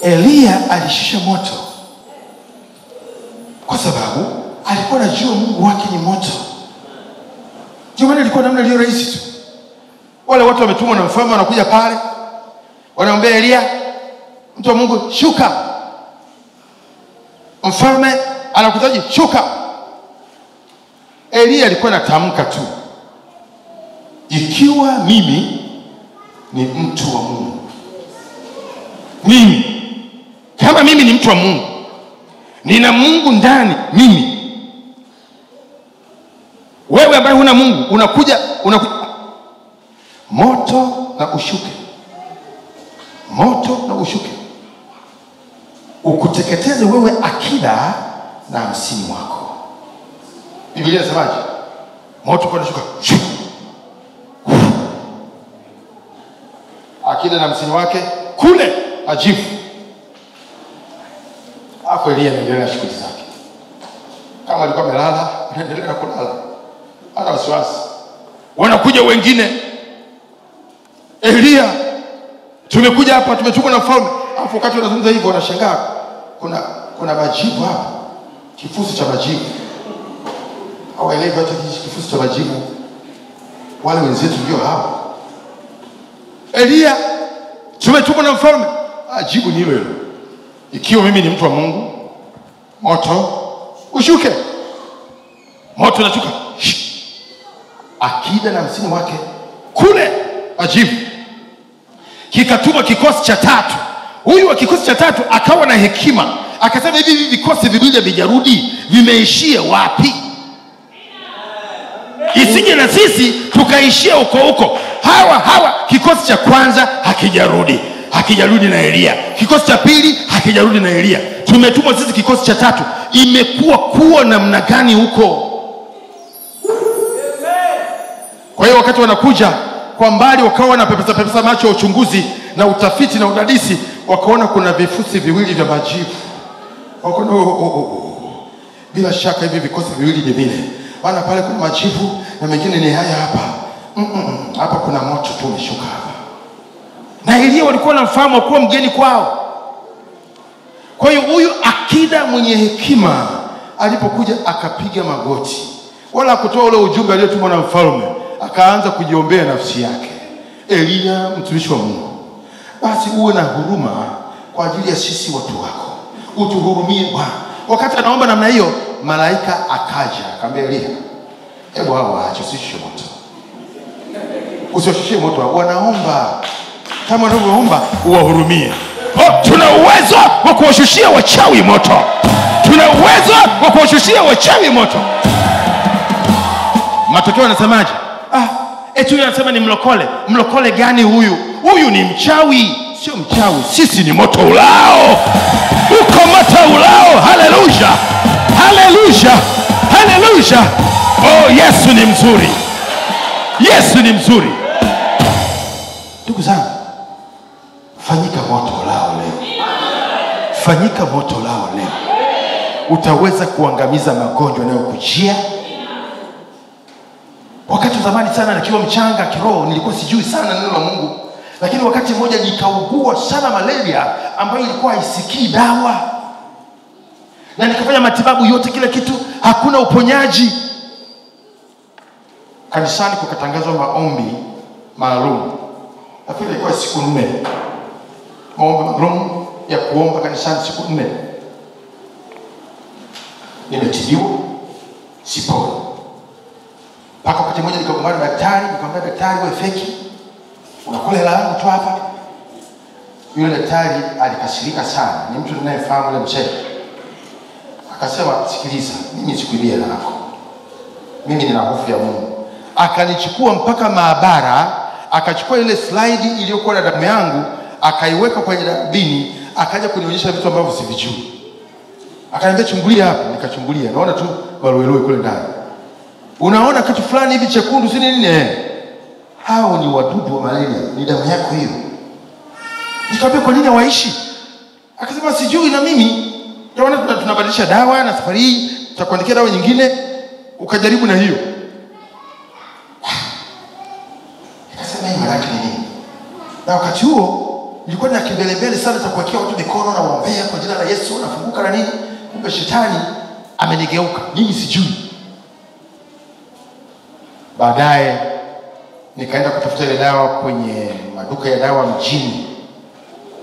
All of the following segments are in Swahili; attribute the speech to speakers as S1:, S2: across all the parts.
S1: Elia alishusha moto kwa sababu alikuwa anajua Mungu wake ni moto. Ndio maana ilikuwa namna iliyo rahisi tu. Wale watu wametumwa na mfalme wanakuja pale, wanaambia Elia, mtu wa Mungu, shuka. Mfalme anakuitaji, shuka. Elia alikuwa anatamka tu, ikiwa mimi ni mtu wa Mungu, kama mimi ni mtu wa Mungu, nina Mungu ndani mimi, wewe ambaye huna Mungu unakuja moto na ushuke, moto na ushuke ukuteketeze wewe akida na hamsini wako. Biblia inasemaje? Moto kwa shuka, akida na hamsini wake kule ajifu. Hapo Elia anaendelea na shughuli zake. Kama alikuwa amelala, anaendelea na kulala. Ana wasiwasi. Wanakuja wengine, Elia, tumekuja hapa, tumetumwa na mfalme. Hapo wakati wanazungumza hivyo wanashangaa, kuna majibu hapa, kifusi cha majibu. Au Elia hata kifusi cha majibu. Wale wenzetu ndio hao. Elia, tumetumwa na mfalme. Jibu ni hilo hilo. Ikiwa mimi ni mtu wa Mungu, moto ushuke. Moto unashuka. Akida na hamsini wake kule ajibu. Kikatuma kikosi cha tatu. Huyu wa kikosi cha tatu akawa na hekima, akasema hivi vikosi viwili vijarudi vimeishia wapi? Isije na sisi tukaishia huko. Hawa kikosi cha kwanza hakijarudi na Elia. Kikosi cha pili hakijarudi na Elia. Tumetumwa sisi kikosi cha tatu. Imekuwa namna gani huko? Kwa hiyo wakati wanakuja kwa mbali, wakawa na pepesa macho ya uchunguzi na utafiti na udadisi, wakaona kuna vifusi viwili vya majivu. Wakaona bila shaka hivi vikosi viwili ni vile. Maana pale kuna majivu na mengine ni haya hapa. Hapa kuna moto tu umeshuka hapa. Na Elia walikuwa wanamfahamu kuwa mgeni kwao. Kwa hiyo huyu akida mwenye hekima alipokuja akapiga magoti, wala kutoa ule ujumbe aliotumwa na mfalme, akaanza kujiombea nafsi yake. Elia, mtumishi wa Mungu, basi uwe na huruma kwa ajili ya sisi watu wako, utuhurumie Bwana. Wakati anaomba namna hiyo, malaika akaja akamwambia Elia, hebu hao waache, usishushe moto. Usishushe moto, wanaomba. Kama wanavyoomba uwahurumie. Tuna uwezo wa kuwashushia wachawi moto. Tuna uwezo wa kuwashushia wachawi moto. Matokeo yanasemaje? Eti huyu anasema ni mlokole. Mlokole gani huyu? Huyu ni mchawi. Sio mchawi, sisi ni moto ulao. Uko moto ulao. Haleluya, haleluya, haleluya. Yesu ni mzuri, Yesu ni mzuri. Ndugu zangu, fanyika moto ulao leo. Fanyika moto ulao leo. Utaweza kuangamiza magonjwa yanayokujia. Wakati zamani sana nikiwa mchanga kiroho, nilikuwa sijui sana neno la Mungu. Lakini wakati mmoja nikaugua sana malaria ambayo ilikuwa haisikii dawa. Na nikafanya matibabu yote, kila kitu, hakuna uponyaji. Kanisani kukatangazwa maombi maalum. Nafikiri ilikuwa siku 4. Maombi maalum ya kuomba kanisani siku 4. Nimetibiwa, siponi. Paka wakati mmoja nikagombana na daktari, nikamwambia daktari, wewe feki, unakula hela yangu tu hapa. Yule daktari alikasirika sana, ni mtu ninayefahamu yule mzee. Akasema, sikiliza, mimi sikuibia hela yako, mimi nina hofu ya Mungu. Akanichukua mpaka maabara, akachukua ile slide iliyokuwa na damu yangu, akaiweka kwenye darubini, akaja kunionyesha vitu ambavyo sivijui. Akaniambia, chungulia hapa. Nikachungulia, naona tu maluelue kule ndani. Unaona kitu fulani hivi chekundu, si nini? Hao ni wadudu wa malaria, ni damu yako hiyo. Nikamwambia, kwa nini hawaishi? Akasema, sijui na mimi. Yaani tunabadilisha dawa na safari hii tutakuandikia dawa nyingine, ukajaribu na hiyo. Akasema, hii maana nini? Na wakati huo ilikuwa ni kimbelembele sana za kuwekea watu mikono na kuombea kwa jina la Yesu nafunguka na nini. Kumbe shetani amenigeuka, mimi sijui. Baadaye nikaenda kutafuta ile dawa kwenye maduka ya dawa mjini.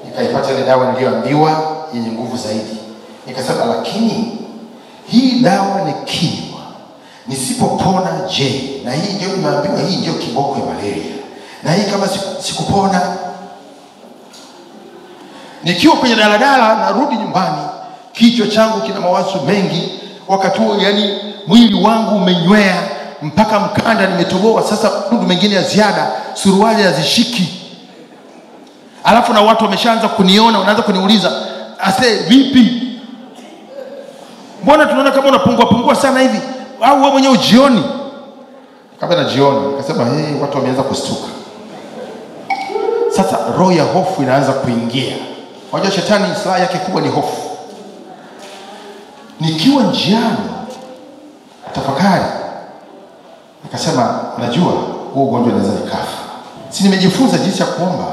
S1: Nikaipata ile dawa niliyoambiwa yenye nguvu zaidi. Nikasema lakini hii dawa ni kinywa. Nisipopona je? Na hii ndio nimeambiwa, hii ndio kiboko ya malaria. Na hii kama sikupona. Nikiwa kwenye daladala narudi nyumbani, kichwa changu kina mawazo mengi. Wakati huo yani mwili wangu umenywea mpaka mkanda nimetoboa. Sasa ndugu mengine ya ziada, suruali hazishiki. Alafu na watu wameshaanza kuniona, wanaanza kuniuliza, "Ase vipi? Mbona tunaona kama unapungua sana hivi? Au wewe mwenyewe ujioni?" Kabla na jioni, nikasema, watu wameanza kustuka." Sasa roho ya hofu inaanza kuingia. Unajua shetani silaha yake kubwa ni hofu. Nikiwa njiani tafakari, nikasema najua huu ugonjwa unaweza nikafa. Si nimejifunza jinsi ya kuomba.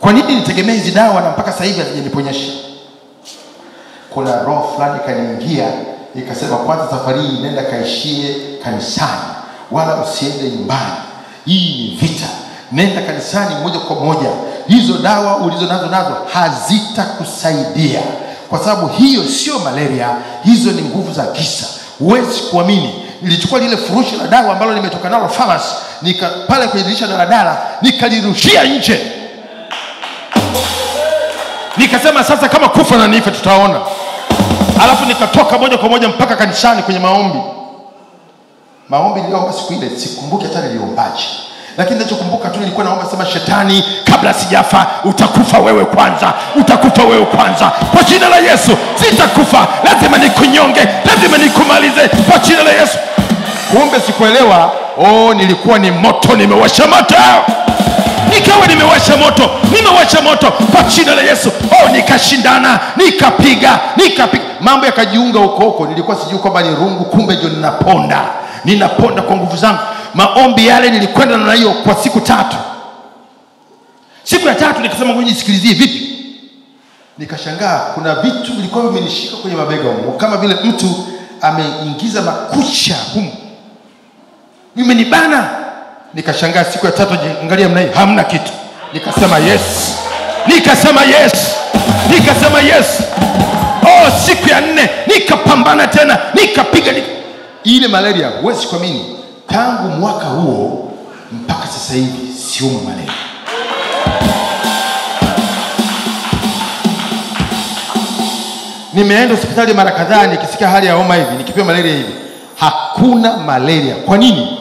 S1: Kwa nini nitegemea hizi dawa na mpaka sasa hivi hazijaniponyesha? Kuna roho fulani kaniingia, ikasema kwanza safari hii nenda kaishie kanisani, wala usiende nyumbani. Hii ni vita. Nenda kanisani moja kwa moja. Hizo dawa ulizo nazo hazitakusaidia. Kwa sababu hiyo sio malaria, hizo ni nguvu za giza. Huwezi kuamini. Nilichukua lile furushi la dawa ambalo nimetoka nalo pharmacy, pale kwenye dirisha la daladala, nikalirushia nje. Nikasema sasa kama kufa na nife tutaona. Alafu nikatoka moja kwa moja mpaka kanisani kwenye maombi. Maombi niliomba siku ile, sikumbuki hata niliombaje. Lakini ninachokumbuka tu nilikuwa naomba sema, shetani kabla sijafa utakufa wewe kwanza. Utakufa wewe kwanza. Kwa jina la Yesu sitakufa. Lazima nikunyonge, lazima nikumalize kwa jina la Yesu. Kumbe sikuelewa, nilikuwa ni moto, nimewasha moto. Nikawa nimewasha moto kwa jina la Yesu. Nikashindana, nikapiga. Mambo yakajiunga huko. Nilikuwa sijui kwamba ni rungu, kumbe ndio ninaponda kwa nguvu zangu. Maombi yale nilikwenda na hiyo kwa siku 3. Siku ya 3 nikasema ngoja nisikilizie vipi. Nikashangaa kuna vitu vilikuwa vimenishika kwenye mabega wangu kama vile mtu ameingiza makucha humu. Vimenibana. Nikashangaa siku ya 3 angalia mna hii hamna kitu. Nikasema yes. Siku ya 4 nikapambana tena, nikapiga ile malaria. Huwezi kuamini, tangu mwaka huo mpaka sasa hivi siumi malaria. Nimeenda hospitali mara kadhaa nikisikia hali ya homa hivi, nikipewa malaria hivi. Hakuna malaria. Kwa nini?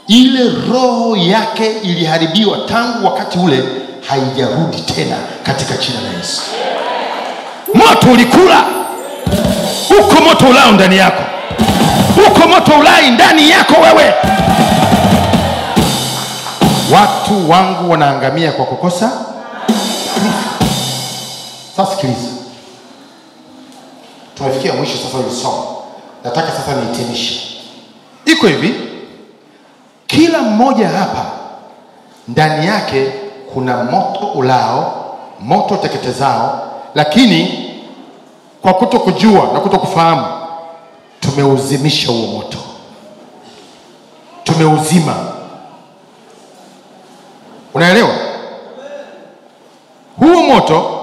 S1: Ile roho yake iliharibiwa tangu wakati ule, haijarudi tena katika jina la Yesu. Moto ulikula. Uko moto ulao ndani yako. Uko moto ulai ndani yako wewe. Watu wangu wanaangamia kwa kukosa. Sasa sikiliza. Tumefikia mwisho sasa wa somo. Nataka sasa nihitimishe. Iko hivi. Kila mmoja hapa ndani yake kuna moto ulao, moto teketezao, lakini kwa kutokujua na kutokufahamu tumeuzimisha huo moto. Tumeuzima. Unaelewa? Huo moto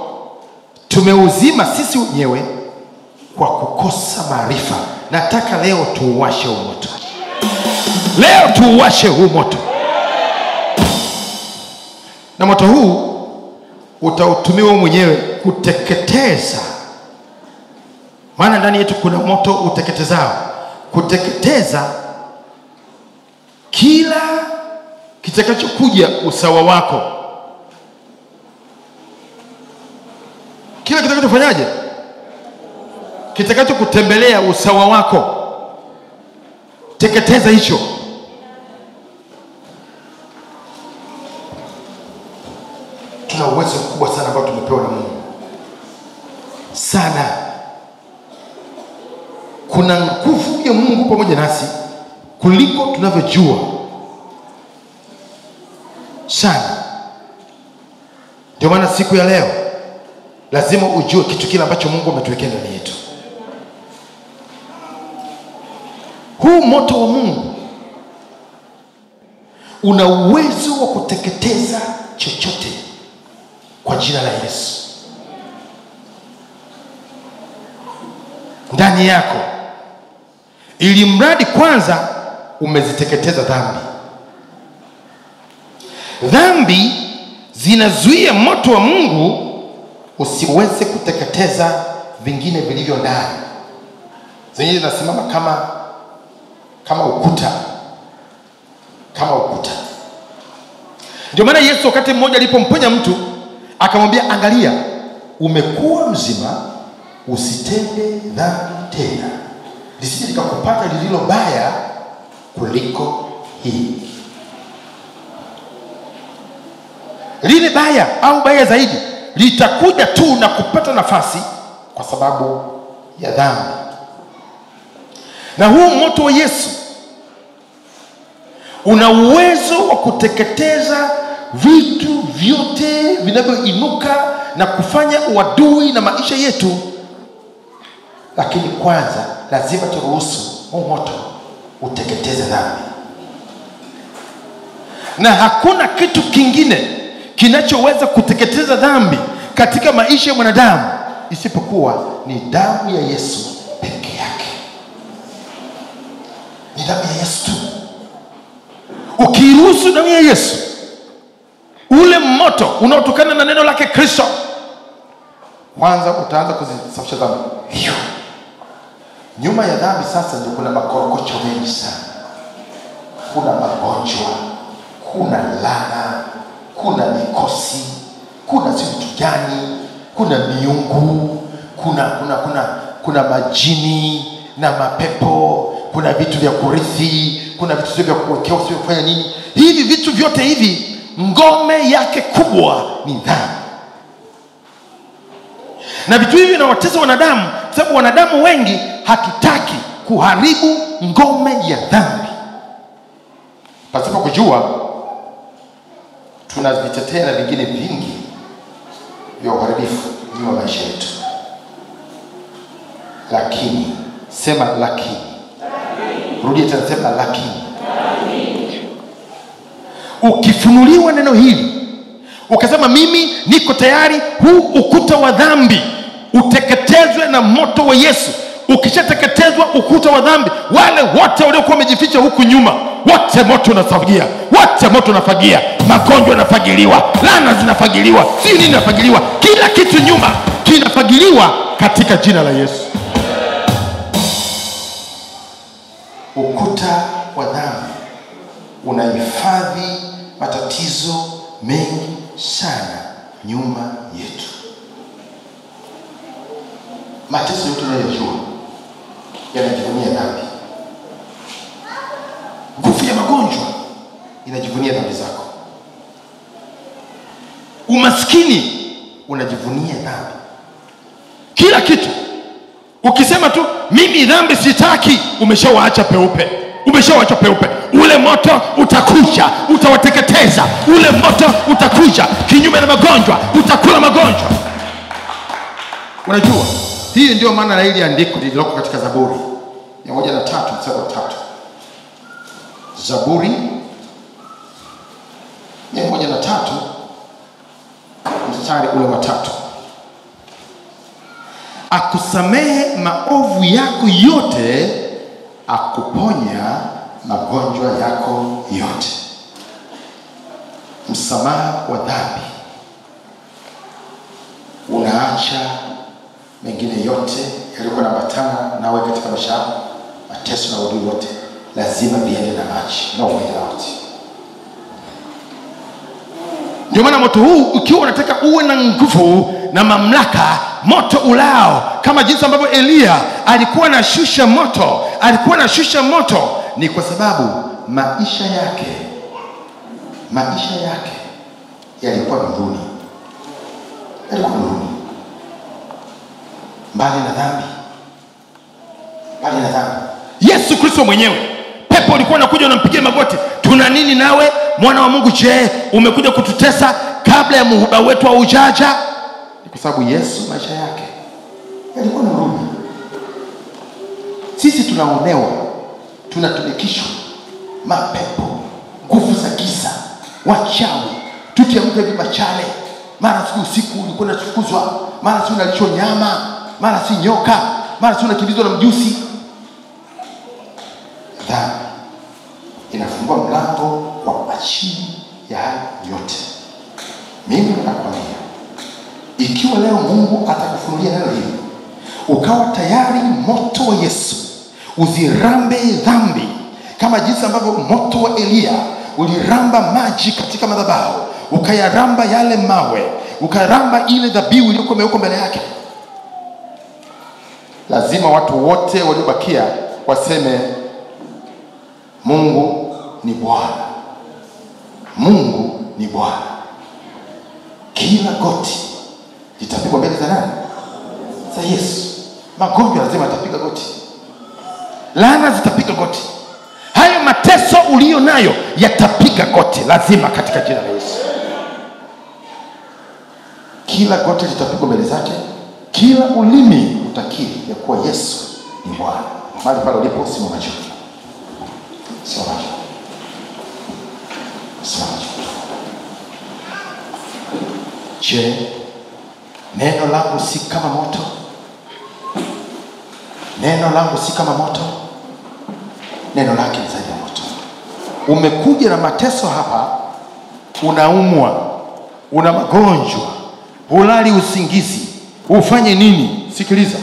S1: tumeuzima sisi wenyewe kwa kukosa maarifa. Nataka leo tuuwashe huo moto. Leo tuuwashe huu moto. Na moto huu utautumiwa mwenyewe kuteketeza. Maana ndani yetu kuna moto uteketezao. Kuteketeza kila kitakachokuja usawa wako. Kila kitakachofanyaje? Kitakachokutembelea usawa wako. Teketeza hicho. Tuna uwezo mkubwa sana ambao tumepewa na Mungu. Sana. Kuna nguvu ya Mungu pamoja nasi kuliko tunavyojua. Sana. Ndio maana siku ya leo lazima ujue kitu kile ambacho Mungu ametuwekea ndani yetu. Huu moto wa Mungu una uwezo wa kuteketeza chochote kwa jina la Yesu. Ndani yako, ili mradi kwanza umeziteketeza dhambi. Dhambi zinazuia moto wa Mungu usiweze kuteketeza vingine vilivyo ndani. Zenyewe zinasimama kama ukuta. Kama ukuta. Ndio maana Yesu wakati mmoja alipomponya mtu akamwambia, angalia, umekuwa mzima, usitende dhambi tena, lisije likakupata lililo baya kuliko hii. Lile baya au baya zaidi litakuja tu na kupata nafasi kwa sababu ya dhambi. Na huu moto wa Yesu una uwezo wa kuteketeza vitu vyote vinavyoinuka na kufanya uadui na maisha yetu. Lakini kwanza lazima turuhusu huu moto uteketeze dhambi. Na hakuna kitu kingine kinachoweza kuteketeza dhambi katika maisha ya mwanadamu isipokuwa ni damu ya Yesu peke yake. Ni damu ya Yesu tu. Ukiruhusu damu ya Yesu, ule moto unaotokana na neno lake Kristo, kwanza utaanza kuzisafisha dhambi. Nyuma ya dhambi sasa ndio kuna makorokocho mengi sana. Kuna magonjwa, kuna laana, kuna mikosi, kuna vitu gani, kuna miungu, kuna majini na mapepo, kuna vitu vya kurithi, kuna vitu vya kuwekea usio kufanya nini. Hivi vitu vyote hivi ngome yake kubwa ni dhambi. Na vitu hivi vinawatesa wanadamu sababu wanadamu wengi hatutaki kuharibu ngome ya dhambi. Pasipo kujua tunavitetea na vingine vingi vya uharibifu nyuma maisha yetu. Lakini, sema lakini. Rudia tena, sema lakini. Ukifunuliwa neno hili, ukasema mimi niko tayari huu ukuta wa dhambi uteketezwe na moto wa Yesu. Ukishateketezwa ukuta wa dhambi, wale wote waliokuwa wamejificha huku nyuma, wote moto unafagia, wote moto unafagia. Magonjwa yanafagiliwa, laana zinafagiliwa, si nini inafagiliwa, kila kitu nyuma kinafagiliwa katika jina la Yesu. Ukuta wa dhambi unahifadhi matatizo mengi sana nyuma yetu. Mateso yote unayojua yanajivunia dhambi. Nguvu ya magonjwa inajivunia dhambi zako. Umaskini unajivunia dhambi. Kila kitu ukisema tu mimi dhambi sitaki, umeshawaacha peupe. Umeshawaacha peupe. Ule moto utakuja, utawateketeza. Ule moto utakuja kinyume na magonjwa, utakula magonjwa. Unajua, hii ndio maana na hili andiko lililoko katika Zaburi 103 mstari wa 3. Zaburi 103 mstari ule wa 3. Akusamehe maovu yako yote, akuponya magonjwa yako yote. Msamaha wa dhambi unaacha mengine yote yalikuwa yanaambatana nawe katika maisha yako. Mateso na uadui wote lazima viende na maji, no way out. Ndio maana moto huu ukiwa unataka uwe na nguvu na mamlaka, moto ulao kama jinsi ambavyo Elia alikuwa anashusha moto, ni kwa sababu maisha yake yalikuwa nuruni. Mbali na dhambi. Yesu Kristo mwenyewe, pepo ulikuwa unakuja unampigia magoti, tuna nini nawe mwana wa Mungu? Je, umekuja kututesa kabla baada ya muhula wetu wa ujaja, ni kwa sababu Yesu maisha yake yalikuwa na huruma. Sisi tunaonewa, tunatumikishwa, mapepo, nguvu za giza, wachawi, tukiamka hivi machale, mara si usiku ulikuwa unachukuzwa, mara si unalishwa nyama, mara si nyoka, mara si unakimbizwa na mjusi. Dhambi inafungua mlango wa achili ya haya yote. Mimi nakwambia, ikiwa leo Mungu atakufunulia neno hili, ukawa tayari moto wa Yesu uzirambe dhambi, kama jinsi ambavyo moto wa Elia uliramba maji katika madhabahu, ukayaramba yale mawe, ukaramba ile dhabihu iliyokuwa imewekwa mbele yake, lazima watu wote waliobakia waseme Mungu ni Bwana. Mungu ni Bwana. Kila goti litapigwa mbele za nani? Za Yesu. Magonjwa lazima yatapiga goti, laana zitapiga goti, hayo mateso ulio nayo yatapiga goti lazima, katika jina la Yesu. Kila goti litapigwa mbele zake, kila ulimi utakiri ya kuwa Yesu ni Bwana. Mahali pale ulipo, simama juu. Simama juu. Simama juu. Je, neno langu si kama moto? Neno langu si kama moto? Neno lake ni zaidi ya moto. Umekuja na mateso hapa, unaumwa, una magonjwa, hulali usingizi, ufanye nini? Sikiliza,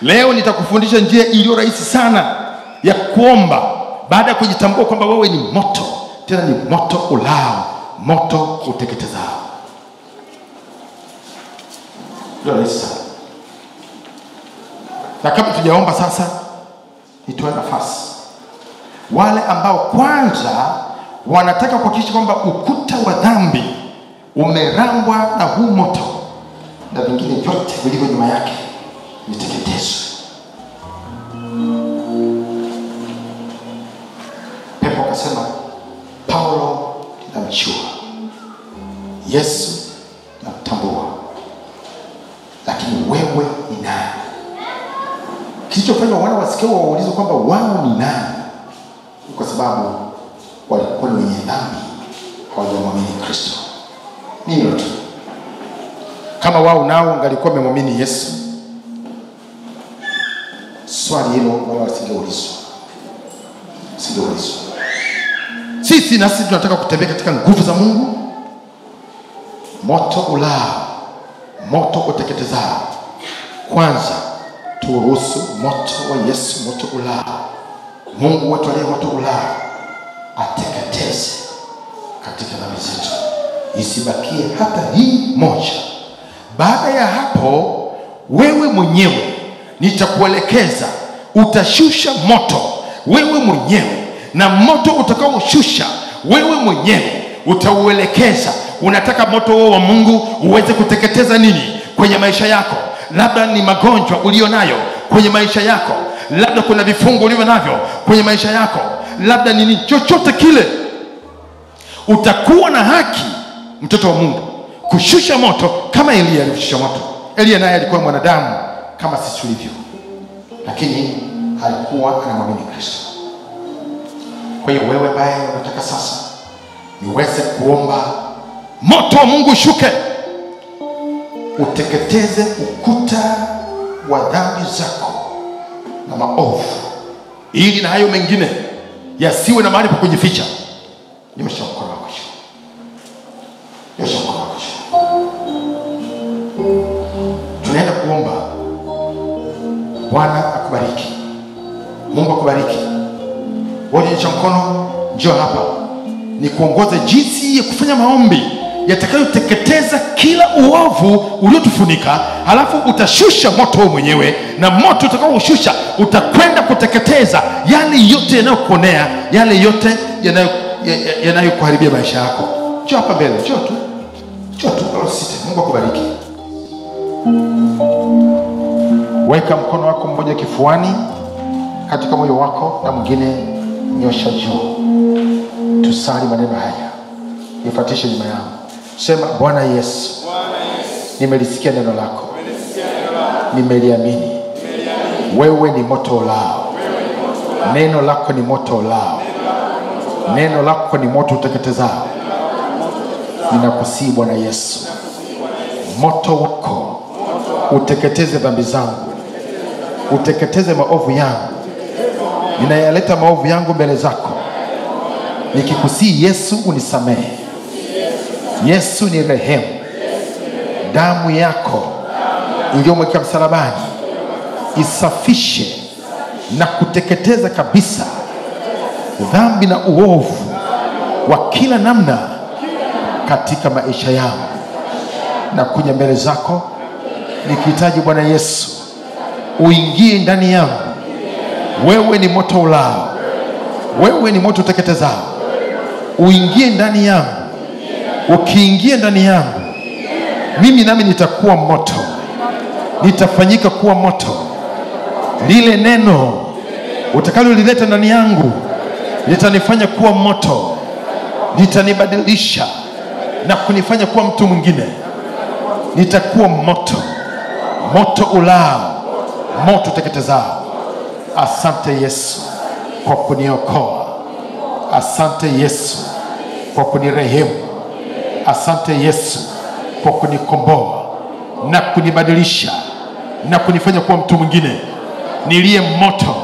S1: leo nitakufundisha njia iliyo rahisi sana ya kuomba, baada ya kujitambua kwamba wewe ni moto, tena ni moto ulao, moto uteketezao. Ndio rahisi sana. Na kabla tujaomba sasa, nitoe nafasi wale ambao kwanza wanataka kuhakikisha kwamba ukuta wa dhambi umerambwa na huu moto, na vingine vyote vilivyo nyuma yake viteketezwe. Pepo akasema, Paulo ninamjua, Yesu namtambua, lakini wewe ni nani? Kilichofanya wana wasikia waulize kwamba wao ni nani, kwa sababu walikuwa ni wenye dhambi, hawajamwamini Kristo. Ni hilo tu. Kama wao nao wangalikuwa wamemwamini Yesu, swali hilo wao wasingeulizwa. Sisi nasi tunataka kutembea katika nguvu za Mungu, moto ulao, moto uteketezao. Kwanza turuhusu moto wa Yesu, moto ulao, Mungu wetu aliye moto ulao, ateketeze katika dhambi zetu, isibakie hata hii moja. Baada ya hapo, wewe mwenyewe nitakuelekeza, utashusha moto wewe mwenyewe, na moto utakaoshusha wewe mwenyewe utauelekeza. Unataka moto wa Mungu uweze kuteketeza nini kwenye maisha yako? Labda ni magonjwa ulio nayo kwenye maisha yako, labda kuna vifungo ulivyo navyo kwenye maisha yako, labda nini, chochote kile. Utakuwa na haki, mtoto wa Mungu, kushusha moto kama Elia alishusha moto. Elia naye alikuwa mwanadamu kama sisi tulivyo, lakini alikuwa anamwamini Kristo. Kwa hiyo wewe ambaye unataka sasa niweze kuomba moto wa Mungu shuke, uteketeze ukuta wa dhambi zako na maovu, ili na hayo mengine yasiwe na mahali pa kujificha. Nyosha mkono wako juu. Nyosha mkono wako juu. Tunaenda kuomba. Bwana akubariki. Mungu akubariki. Wewe nyosha mkono, njoo hapa nikuongoze jinsi ya kufanya maombi yatakayoteketeza kila uovu uliotufunika. Halafu utashusha moto wewe mwenyewe, na moto utakaoshusha utakwenda kuteketeza yale yote yanayokuonea, yale yote yanayokuharibia maisha yako. Njoo hapa mbele, njoo tu. Njoo tu, usite. Mungu akubariki. Weka mkono wako mmoja kifuani katika moyo wako, na mwingine nyosha juu. Tusali maneno haya, ifuatishe nyuma yangu. Sema, Bwana Yesu, nimelisikia neno lako, nimeliamini. Wewe ni moto ulao. Neno lako ni moto ulao. Neno lako ni moto uteketezao. Ninakusihi Bwana Yesu, moto wako uteketeze dhambi zangu, uteketeze maovu yangu. Ninayaleta maovu yangu mbele zako, nikikusihi Yesu unisamehe. Yesu ni rehemu. Damu yako iliyomwagika msalabani isafishe na kuteketeza kabisa dhambi na uovu wa kila namna katika maisha yangu. Na kuja mbele zako nikihitaji Bwana Yesu uingie ndani yangu. Wewe ni moto ulao. Wewe ni moto uteketezao. Uingie ndani yangu. Ukiingia ndani yangu, mimi nami nitakuwa moto. Nitafanyika kuwa moto. Lile neno utakalolileta ndani yangu litanifanya kuwa moto. Litanibadilisha na kunifanya kuwa mtu mwingine. Nitakuwa moto. Moto ulao. Moto uteketezao. Asante Yesu kwa kuniokoa. Asante Yesu kwa kunirehemu. Asante Yesu kwa kunikomboa na kunibadilisha na kunifanya kuwa mtu mwingine. Niliye moto.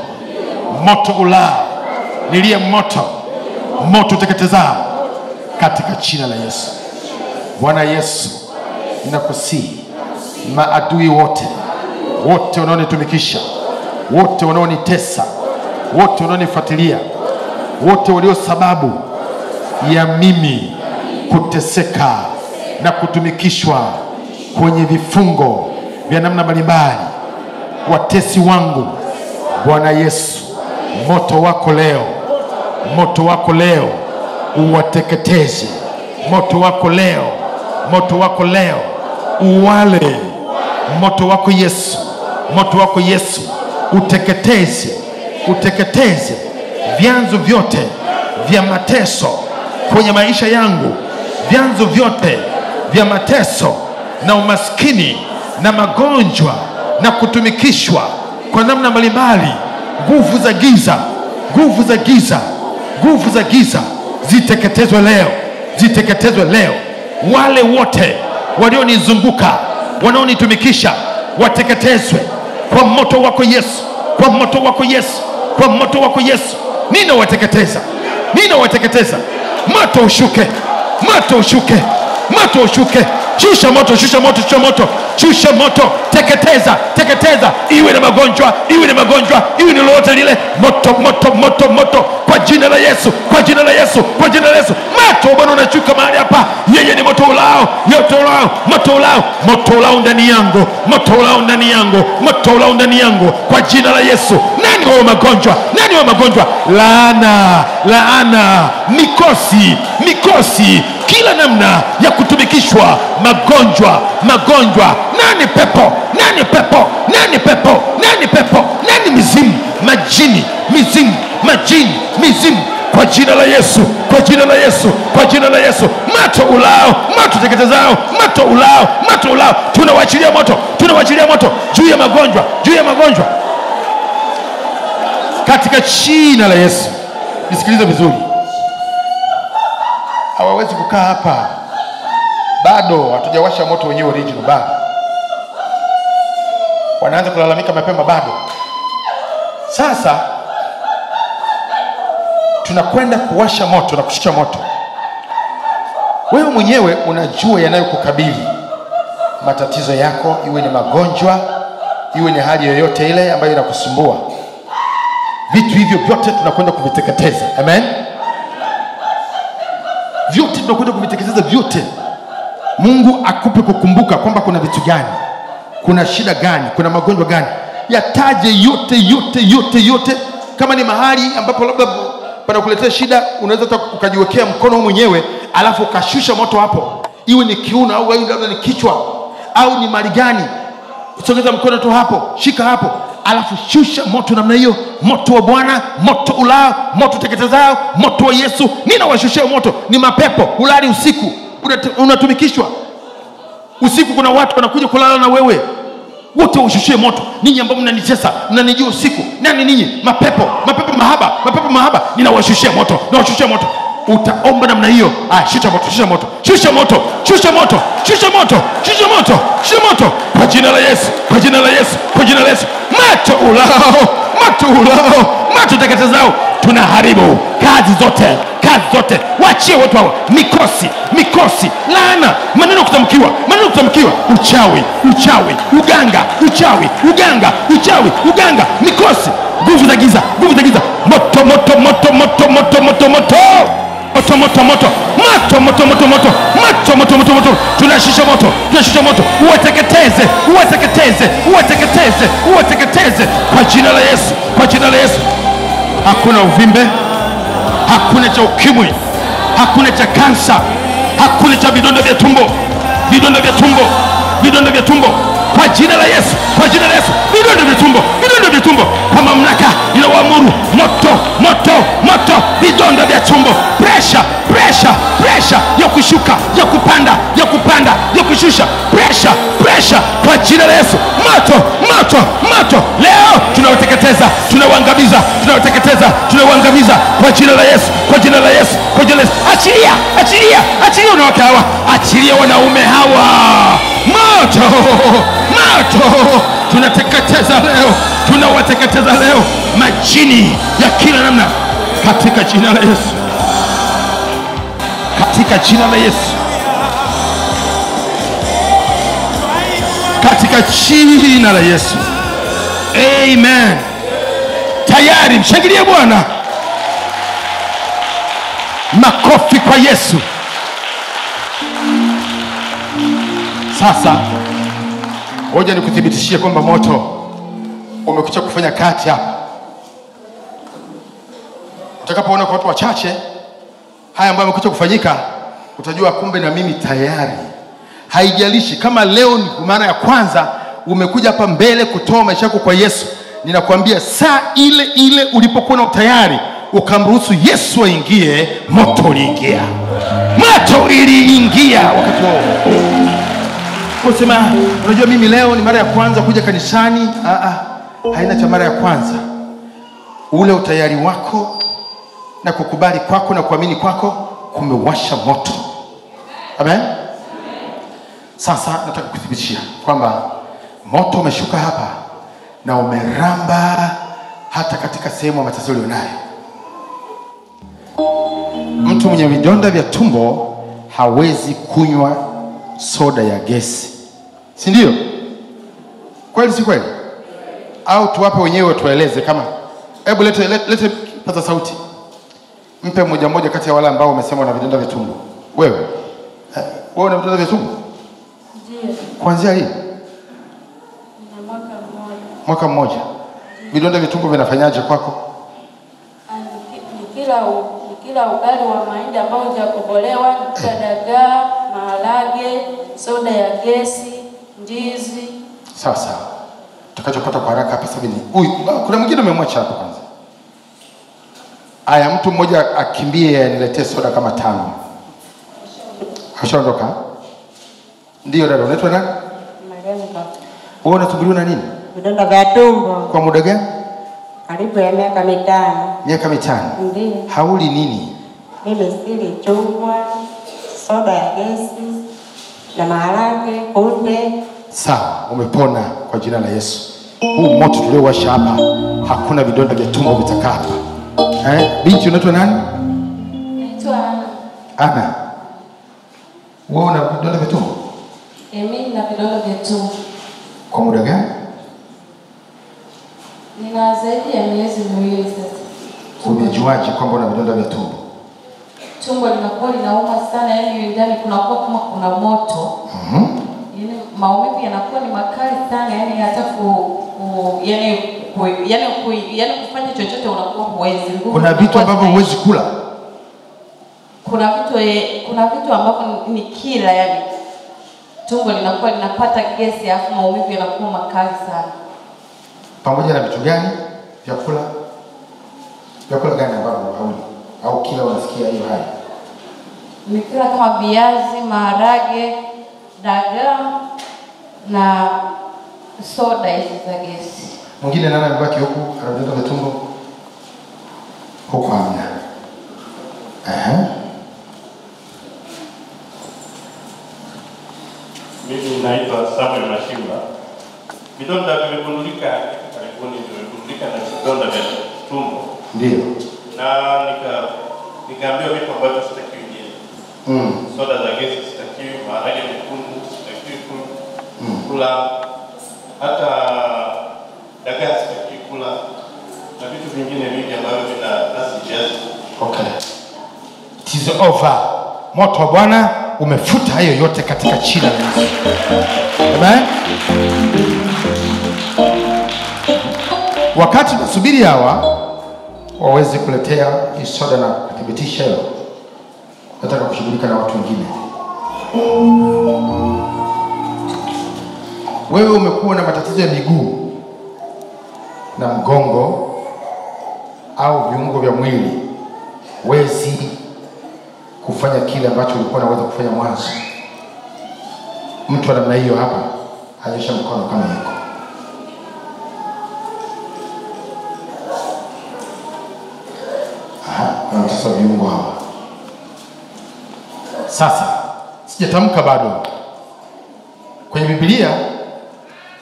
S1: Moto ulao. Niliye moto. Moto uteketezao. Katika jina la Yesu. Bwana Yesu, ninakusihi maadui wote, wote wanaonitumikisha, wote wanaonitesa, wote wanaonifuatilia, wote walio sababu ya mimi kuteseka na kutumikishwa kwenye vifungo vya namna mbalimbali, watesi wangu, Bwana Yesu, moto wako leo, moto wako leo uwateketeze. Moto wako leo, moto wako leo uwale. Moto wako Yesu, moto wako Yesu uteketeze, uteketeze vyanzo vyote vya mateso kwenye maisha yangu, vyanzo vyote vya mateso na umaskini na magonjwa na kutumikishwa kwa namna mbalimbali. Nguvu za giza, nguvu za giza, nguvu za giza ziteketezwe leo, ziteketezwe leo. Wale wote walionizunguka, wanaonitumikisha, wateketezwe kwa moto wako Yesu, kwa moto wako Yesu, kwa moto wako Yesu. Ninawateketeza, ninawateketeza. Moto ushuke, moto ushuke, moto ushuke. Shusha moto, shusha moto, shusha moto, shusha moto. Teketeza, teketeza. Iwe na magonjwa, iwe na magonjwa, iwe ni lolote lile. Moto, moto, moto, moto. Kwa jina la Yesu, kwa jina la Yesu, kwa jina la Yesu. Moto Bwana unashuka mahali hapa. Yeye ni moto ulao, yote ulao, moto ulao, moto ulao ndani yangu, moto ulao ndani yangu, moto ulao ndani yangu. Kwa jina la Yesu. Nani wa magonjwa? Nani wa magonjwa? Laana, laana, mikosi, mikosi, kila namna ya kutumikishwa, magonjwa, magonjwa. Nani pepo? Nani pepo? Nani pepo? Nani pepo? Nani mizimu? Majini, mizimu, majini, mizimu. Kwa jina la Yesu, kwa jina la Yesu, kwa jina la Yesu. Moto ulao, moto teketezao, moto ulao, moto ulao. Tunawachilia moto, tunawachilia moto juu ya magonjwa, juu ya magonjwa. Katika jina la Yesu. Nisikilize vizuri. Hawawezi kukaa hapa. Bado hatujawasha moto wenyewe original bado. Wanaanza kulalamika mapema bado. Sasa tunakwenda kuwasha moto na kushika moto. Wewe mwenyewe unajua yanayokukabili. Matatizo yako, iwe ni magonjwa, iwe ni hali yoyote ile ambayo inakusumbua. Vitu hivyo vyote tunakwenda kuviteketeza. Amen. Vyote tunakwenda kuviteketeza vyote. Mungu akupe kukumbuka kwamba kuna vitu gani, kuna shida gani, kuna magonjwa gani. Yataje yote yote yote yote. Kama ni mahali ambapo labda panakuletea shida, unaweza ukajiwekea mkono mwenyewe alafu ukashusha moto hapo. Iwe ni kiuno au labda ni kichwa au ni mali gani, usogeza mkono tu hapo, shika hapo, alafu shusha moto namna hiyo. Moto wa Bwana, moto ulao, moto teketezao, moto wa Yesu. Ninawashushia moto. Ni mapepo hulali usiku, unatumikishwa. Usiku kuna watu wanakuja kulala na wewe, wote ushushie moto. Ninyi ambao mnanitesa, mnanijua usiku, nani ninyi? Mapepo mahaba, ninawashushia moto, nawashushia moto. Utaomba namna hiyo. Shusha moto, shusha moto, shusha moto, shusha moto, shusha moto, shusha moto, shusha moto, kwa jina la Yesu, kwa jina la Yesu, kwa jina la Yesu. Moto ulao, moto ulao, moto teketezao. Tunaharibu kazi zote, waachie watu hao. Mikosi, laana, maneno kutamkiwa, uchawi, uganga, mikosi, nguvu za giza, moto, tunashusha moto, uwateketeze kwa jina la Yesu, kwa jina la Yesu. Hakuna uvimbe, hakuna cha ukimwi, hakuna cha kansa, hakuna cha vidonda vya tumbo, kwa jina la Yesu, kwa jina la Yesu. Vidonda vya tumbo, kwa mamlaka inawaamuru moto, vidonda vya tumbo, pressure ya kushuka, ya kupanda, ya kushusha, pressure, kwa jina la Yesu. Moto, leo tunawateketeza, tunawaangamiza kwa jina la Yesu, kwa jina la Yesu, kwa jina la Yesu. Achilia wanawake hawa, achilia wanaume hawa. Moto, tunawateketeza leo majini ya kila namna, katika jina la Yesu, katika jina la Yesu, katika jina la Yesu. Amen. Tayari, mshangilie Bwana. Makofi kwa Yesu. Sasa ngoja nikuthibitishie kwamba moto umekuja kufanya kati hapa. Utakapoona kwa watu wachache haya ambayo yamekuja kufanyika, utajua kumbe na mimi tayari. Haijalishi kama leo ni mara ya kwanza umekuja hapa mbele kutoa maisha yako kwa Yesu, ninakwambia saa ile ulipokuwa na tayari ukamruhusu Yesu aingie, moto uliingia. Moto iliingia wakati wao. Unasema, unajua mimi leo ni mara ya kwanza kuja kanisani. Haina cha mara ya kwanza. Ule utayari wako na kukubali kwako na kuamini kwako kumewasha moto. Amen. Sasa nataka kukuthibitishia kwamba moto umeshuka hapa na umeramba hata katika sehemu ya matatizo ulionayo. Mtu mwenye vidonda vya tumbo hawezi kunywa soda ya gesi. Si ndio? Kweli si kweli? Au tuwape wenyewe tueleze kama, hebu lete paza sauti. Mpe mmoja kati ya wale ambao wamesema na vidonda vya tumbo. Wewe una vidonda vya tumbo?
S2: Ndio.
S1: Kuanzia lini? Mwaka mmoja. Vidonda vya tumbo vinafanyaje kwako?
S2: Kila ugali wa mahindi ambao hujakobolewa, dagaa, maharage, soda ya gesi, ndizi. Sawa.
S1: Tutakachopata kwa haraka hapa sasa ni huyu. Kuna mwingine umemwacha hapa kwanza. Aya, mtu mmoja akimbie aniletee soda kama 5. Hashaondoka? Ndio dada, unaitwa nani?
S2: Marenga.
S1: Wewe unasumbuliwa na nini?
S2: Vidonda vya tumbo.
S1: Kwa muda gani?
S2: Karibu ya miaka 5.
S1: Miaka 5?
S2: Ndio.
S1: Hauli nini?
S2: Mimi sili chungwa, soda ya gesi na maharage, kunde.
S1: Sawa, umepona kwa jina la Yesu. Huu moto tuliowasha hapa, hakuna vidonda vya tumbo vitakaa hapa. Binti unaitwa nani?
S2: Naitwa Ana.
S1: Ana. Wewe una vidonda vya tumbo?
S2: Mimi na vidonda vya tumbo.
S1: Kwa muda gani?
S2: Nina zaidi ya miezi 2 sasa.
S1: Umejuaje kwamba una vidonda vya tumbo?
S2: Tumbo linakuwa linauma sana, yani ndani kunakuwa kama kuna moto. Yani maumivu yanakuwa ni makali sana, yani hata kufanya chochote unakuwa huwezi.
S1: Kuna vitu ambavyo huwezi kula.
S2: Kuna vitu ambavyo ni kila, yani tumbo linakuwa linapata gesi, afu maumivu yanakuwa makali sana.
S1: Pamoja na vitu gani? Vyakula gani ambavyo hauli au kila unasikia hiyo hali?
S2: Nimekula kama viazi, maharage, dagaa na soda hizi za gesi.
S1: Mwingine nani amebaki huku anadonda vitumbo? Huko hamna.
S3: Mimi naitwa Samuel Mashimba. Vidonda vimegundulika karibuni, vimegundulika na vidonda vya tumbo.
S1: Ndio.
S3: Na nikaambiwa vitu ambavyo sitakiwi nile. Soda za gesi sitakiwi, maharage mekundu sitakiwi kula. Hata dagaa sitakiwi kula. Na vitu vingine vingi ambavyo vina acid.
S1: Okay. It is over. Moto wa Bwana umefuta hayo yote katika jina la Yesu. Amen. Wakati tunasubiri hawa waweze kuletea hii soda na kuthibitisha hilo, nataka kushughulika na watu wengine. Wewe umekuwa na matatizo ya miguu na mgongo au viungo vya mwili, wezi kufanya kile ambacho ulikuwa unaweza kufanya mwanzo. Mtu wa namna hiyo hapa anyosha mkono kama yuko. Na sasa viungo hawa. Sasa sijatamka bado. Kwenye Biblia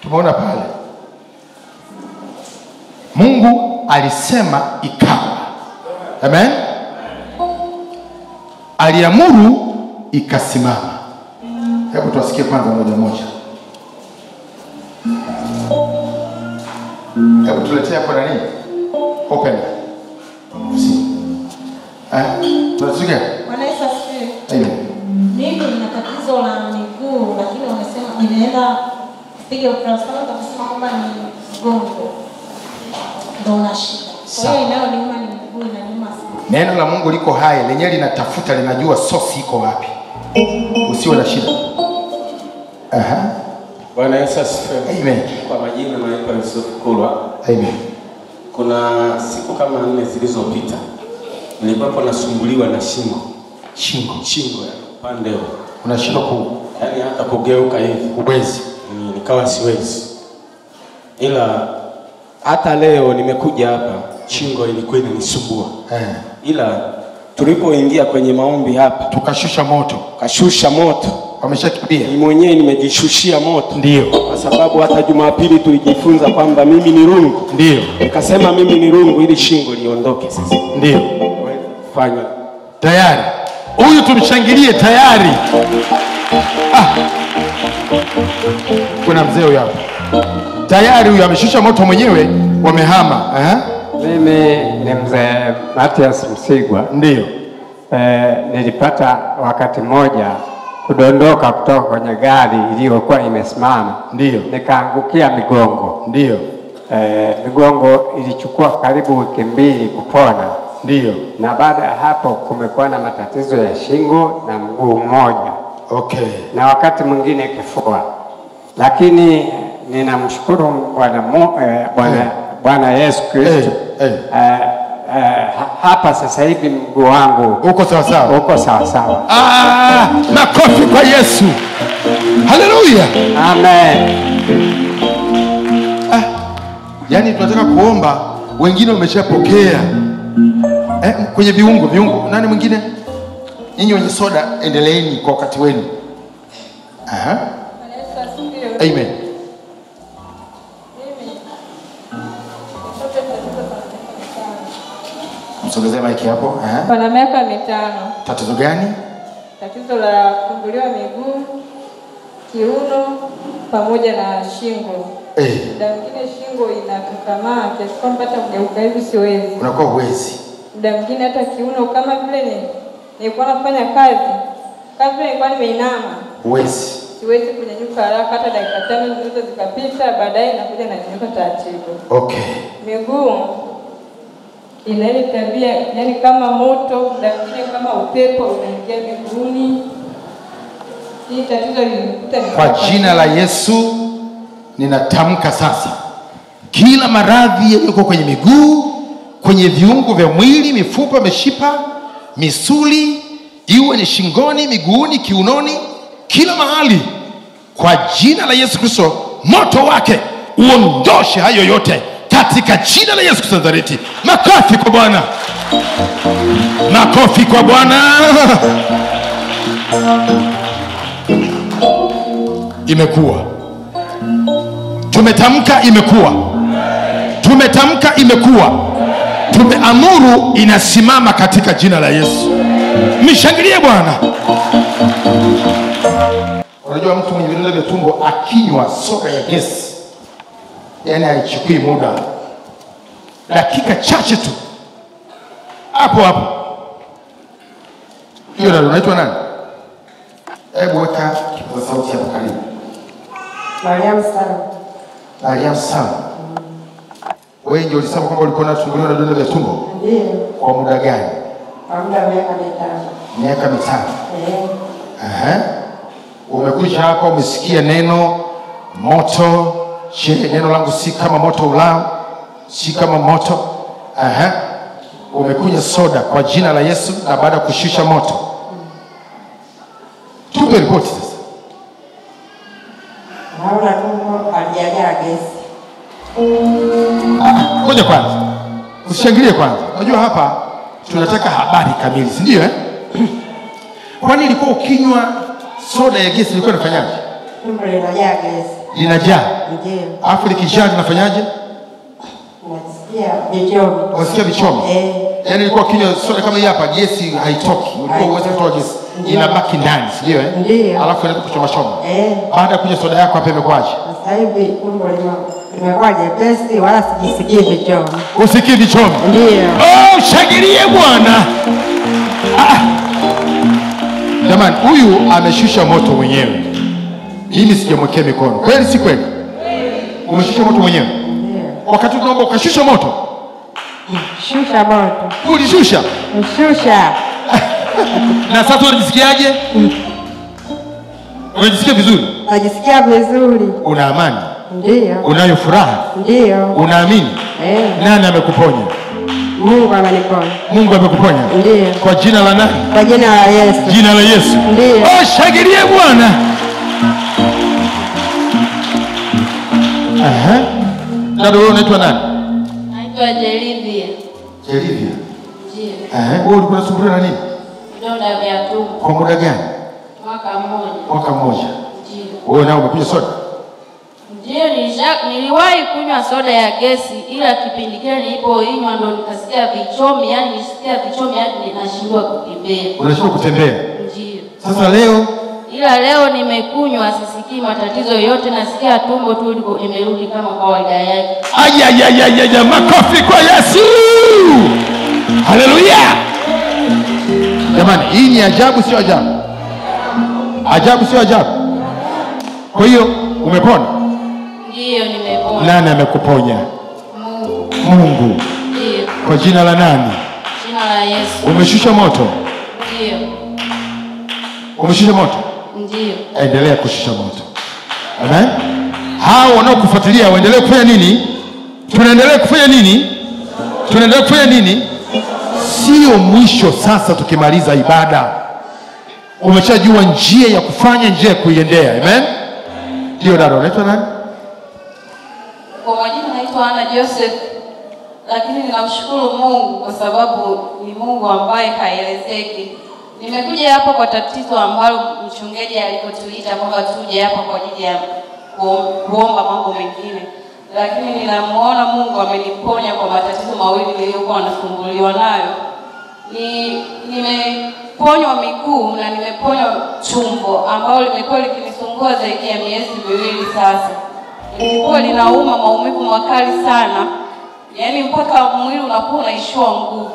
S1: tumeona pale Mungu alisema ikawa. Amen. Aliamuru ikasimama. Hebu tuwasikie kwanza moja moja. Hebu tuletea kwa nani? Open. Tunasikia?
S4: Bwana Yesu asifiwe.
S1: Amen.
S4: Mimi nina tatizo la miguu, lakini wamesema nimeenda kupiga ultrasound wakasema kwamba ni mgongo ndio na shida. Kwa hiyo inayoniuma ni miguu, inaniuma sana.
S1: Neno la Mungu liko hai, lenyewe linatafuta, linajua sosi iko wapi. Usiwe na shida.
S5: Bwana Yesu asifiwe.
S1: Amen.
S5: Kwa majina naitwa Yusuf Kulwa.
S1: Amen.
S5: Kuna siku kama 4 zilizopita nilikuwa nasumbuliwa na shingo ya upande huu.
S1: Unashindwa
S5: yaani hata kugeuka hivi
S1: uwezi.
S5: Nikawa siwezi. Ila hata leo nimekuja hapa, shingo ilikuwa inanisumbua. Ila tulipoingia kwenye maombi hapa
S1: tukashusha moto. Wameshakimbia.
S5: Mimi mwenyewe nimejishushia moto.
S1: Ndio.
S5: Kwa sababu hata Jumapili tulijifunza kwamba mimi ni rungu.
S1: Ndio.
S5: Nikasema mimi ni rungu ili shingo liondoke sasa.
S1: Ndio.
S5: Fanya.
S1: Tayari. Huyu tumshangilie tayari. Kuna mzee huyu hapa. Tayari huyu ameshusha moto mwenyewe, wamehama.
S6: Mimi ni mzee Matias Msigwa.
S1: Ndio.
S6: Nilipata wakati mmoja kudondoka kutoka kwenye gari iliyokuwa imesimama.
S1: Ndio.
S6: Nikaangukia migongo.
S1: Ndio.
S6: Migongo ilichukua karibu wiki 2 kupona.
S1: Ndio.
S6: Na baada ya hapo kumekuwa na matatizo ya shingo na mguu mmoja.
S1: Okay.
S6: Na wakati mwingine kifua. Lakini ninamshukuru Bwana Yesu Kristo. Hapa sasa hivi mguu wangu
S1: uko sawa sawa.
S6: Uko sawa sawa.
S1: Makofi kwa Yesu. Haleluya.
S6: Amen.
S1: Yaani tunataka kuomba, wengine wameshapokea. Kwenye viungo. Nani mwingine? Nyinyi wenye soda endeleeni kwa wakati wenu. Amen. Msogezee maiki hapo.
S4: Pana miaka 5.
S1: Tatizo gani?
S4: Tatizo la kufunguliwa miguu, kiuno pamoja na shingo. Muda mwingine shingo inakakamaa kiasi kwamba hata kugeuka hivi siwezi.
S1: Unakuwa uwezi.
S4: Muda mwingine hata kiuno kama vile nilikuwa nafanya kazi vile nilikuwa nimeinama.
S1: Uwezi.
S4: Siwezi kunyanyuka haraka, hata dakika 5 zinaweza zikapita, baadaye nakuja nanyanyuka taratibu.
S1: Okay.
S4: Miguu ina ile tabia, yani kama moto, muda mwingine kama upepo unaingia miguuni. Hii tatizo linikuta
S1: kwa jina la Yesu. Ninatamka sasa, kila maradhi yaliyo kwenye miguu, kwenye viungo vya mwili, mifupa, mishipa, misuli, iwe ni shingoni, miguuni, kiunoni, kila mahali, kwa jina la Yesu Kristo. Moto wake uondoshe hayo yote katika jina la Yesu Kristo Nazareti. Makofi kwa Bwana, makofi kwa Bwana. Imekuwa, tumetamka imekuwa, tumetamka imekuwa, tumeamuru inasimama katika jina la Yesu. Mshangilie Bwana. Unajua mtu mwenye vidonda vya tumbo akinywa soda ya gesi, yani haichukui muda, dakika chache tu, hapo hapo. Hiyo ndio unaitwa nani? Hebu weka kipaza sauti hapo karibu.
S7: Mariam sana.
S1: Mariam sana. Wewe ndio ulisema kwamba ulikuwa unasumbuliwa na vidonda vya tumbo?
S7: Ndiyo.
S1: Kwa muda gani?
S7: Kwa muda wa miaka 5.
S1: Miaka 5. Umekuja hapa umesikia neno moto. Je, neno langu si kama moto ulao, si kama moto? Umekunywa soda kwa jina la Yesu, na baada ya kushusha moto, tupe ripoti sasa.
S7: Naona tumbo halijajaa gesi.
S1: Ngoja kwanza, usishangilie kwanza. Unajua hapa tunataka habari kamili, si ndio? Kwani ilikuwa ukinywa soda ya gesi ilikuwa inafanyaje?
S7: Tumbo linajaa gesi.
S1: Linajaa?
S7: Ndiyo.
S1: Alafu likijaa linafanyaje?
S7: Unasikia vichomi.
S1: Unasikia vichomi? Yaani ilikuwa ukinywa soda kama hii hapa, gesi haitoki. Ulikuwa uweze kutoa gesi. Inabaki ndani, si ndio?
S7: Ndiyo.
S1: Alafu inaenda kuchoma choma. Baada ya kunywa soda yako hapa imekwaje?
S7: Sasa hivi tumbo limekuwa jepesi, wala sijisikii vichomi.
S1: Usikii vichomi?
S7: Ndiyo.
S1: Shangilie Bwana. Jamani, huyu ameshusha moto mwenyewe. Mimi sijamwekea mikono. Kweli si kweli? Umeshusha moto mwenyewe?
S7: Ndiyo.
S1: Wakati tunaomba ukashusha moto?
S7: Shusha moto.
S1: Ulishusha?
S7: Shusha.
S1: Na sasa unajisikiaje? Unajisikia vizuri?
S7: Najisikia vizuri.
S1: Una amani?
S7: Ndiyo.
S1: Unayo furaha?
S7: Ndiyo.
S1: Unaamini? Nani amekuponya?
S7: Mungu ameniponya.
S1: Mungu amekuponya?
S7: Ndiyo.
S1: Kwa jina la nani?
S7: Kwa jina la Yesu.
S1: Jina la Yesu.
S7: Ndiyo.
S1: Shangilie Bwana. Dada, wewe unaitwa nani?
S2: Naitwa Jelivia.
S1: Jelivia.
S2: Ndiyo.
S1: Wewe ulikuwa unasumbuliwa na nini?
S2: Vidonda vya tumbo.
S1: Kwa muda gani?
S2: Mwaka mmoja.
S1: Mwaka mmoja.
S2: Ndiyo.
S1: Wewe nao umekunywa soda?
S2: Ndiyo, niliwahi kunywa soda ya gesi, ila kipindi kile nilipoinywa ndo nikasikia vichomi, yani nisikia vichomi hadi ninashindwa kutembea.
S1: Unashindwa kutembea?
S2: Ndiyo.
S1: Sasa leo?
S2: Ila leo nimekunywa, sisikii matatizo yote, nasikia tumbo tu liko imerudi kama kawaida yake.
S1: Aya, makofi kwa Yesu. Haleluya. Jamani, hii ni ajabu sio ajabu? Ajabu sio ajabu? Kwa hiyo umepona?
S2: Ndiyo, nimepona.
S1: Nani amekuponya?
S2: Mungu.
S1: Mungu.
S2: Ndiyo.
S1: Kwa jina la nani?
S2: Jina la Yesu.
S1: Umeshusha moto?
S2: Ndiyo.
S1: Umeshusha moto?
S2: Ndiyo.
S1: Endelea kushusha moto. Amen. Hao wanaokufuatilia waendelee kufanya nini? Tunaendelea kufanya nini? Tunaendelea kufanya nini? Sio mwisho sasa tukimaliza ibada. Umeshajua njia ya kufanya, njia ya kuiendea. Amen. Ndio dada, unaitwa nani?
S2: Kwa majina naitwa Ana Joseph. Lakini ninamshukuru Mungu kwa sababu ni Mungu ambaye haelezeki. Nimekuja hapa kwa tatizo ambalo mchungaji alikotuita kwamba tuje hapa kwa ajili ya kuomba mambo mengine. Lakini ninamuona Mungu ameniponya kwa matatizo mawili niliyokuwa nasumbuliwa nayo. Nimeponywa miguu na nimeponywa tumbo ambalo limekuwa likinisumbua zaidi ya miezi 2 sasa. Lilikuwa linauma maumivu makali sana. Yaani mpaka mwili unakuwa unaishiwa nguvu.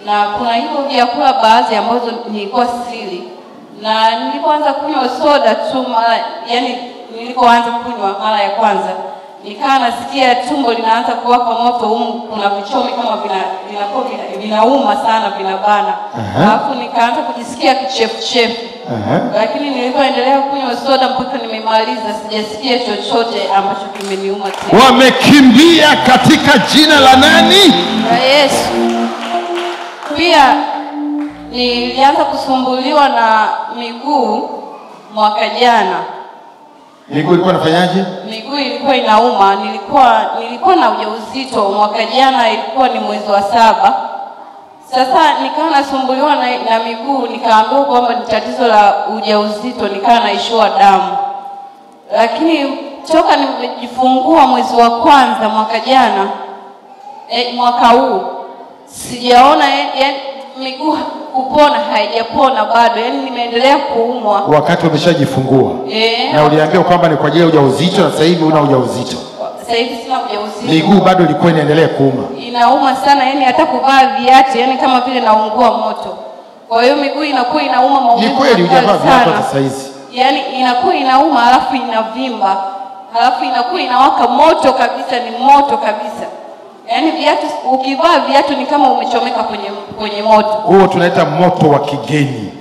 S2: Na kuna hivyo vyakula baadhi ambazo nilikuwa sili. Na nilipoanza kunywa soda tu nilipoanza kunywa mara ya kwanza, nikawa nasikia tumbo linaanza kuwaka moto, kuna vichomi kama vinauma sana, vinabana. Alafu nikaanza kujisikia kichefuchefu. Lakini nilipoendelea kunywa soda mpaka nimemaliza, sijasikia chochote ambacho kimeniuma tena.
S1: Wamekimbia katika jina la nani?
S2: La Yesu. Pia Nilianza kusumbuliwa na miguu mwaka jana.
S1: Miguu ilikuwa inafanyaje?
S2: Miguu ilikuwa inauma. Nilikuwa na ujauzito mwaka jana, ilikuwa ni mwezi wa 7. Sasa nikawa nasumbuliwa na miguu, nikaambiwa kwamba ni tatizo la ujauzito, nikawa naishiwa damu. Lakini toka nimejifungua mwezi wa 1 mwaka jana, mwaka huu sijaona miguu kupona, haijapona bado. Yaani nimeendelea kuumwa.
S1: Wakati umeshajifungua. Na uliambiwa kwamba ni kwa ajili ya ujauzito, na sasa hivi una ujauzito.
S2: Sasa hivi sina ujauzito.
S1: Miguu bado ilikuwa inaendelea kuuma.
S2: Inauma sana, yani hata kuvaa viatu, yani kama vile naungua moto. Kwa hiyo miguu inakuwa inauma maumivu.
S1: Ni kweli hujavaa viatu sasa hizi.
S2: Yani inakuwa inauma, halafu inavimba. Halafu inakuwa inawaka moto kabisa, ni moto kabisa. Yaani viatu, ukivaa viatu ni kama umechomeka kwenye moto.
S1: Huo tunaita moto wa kigeni.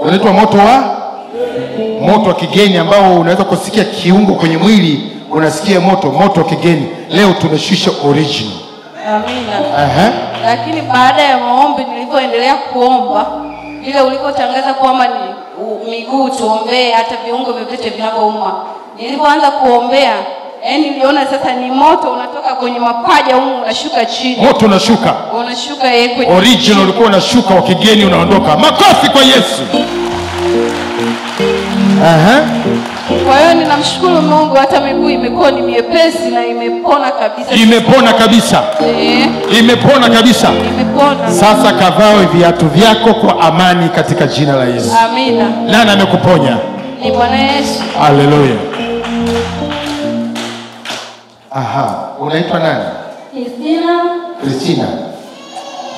S1: Unaitwa moto wa kigeni ambao unaweza kusikia kiungo kwenye mwili, unasikia moto wa kigeni. Leo tumeshusha original.
S2: Amina. Lakini baada ya maombi, nilipoendelea kuomba, ile ulipotangaza kwamba ni miguu tuombee hata viungo vyote vinavyouma, nilipoanza kuombea, niliona sasa ni moto unatoka kwenye mapaja huko unashuka chini.
S1: Moto unashuka.
S2: Unashuka kwenye
S1: original, ulikuwa unashuka, wa kigeni unaondoka. Makofi kwa Yesu.
S2: Kwa hiyo ninamshukuru Mungu, hata miguu imekuwa ni miepesi na imepona kabisa.
S1: Imepona kabisa. Imepona kabisa.
S2: Imepona.
S1: Sasa kavae viatu vyako kwa amani katika jina la Yesu.
S2: Amina.
S1: Nani amekuponya?
S2: Ni Bwana Yesu.
S1: Haleluya. Unaitwa nani? Christina.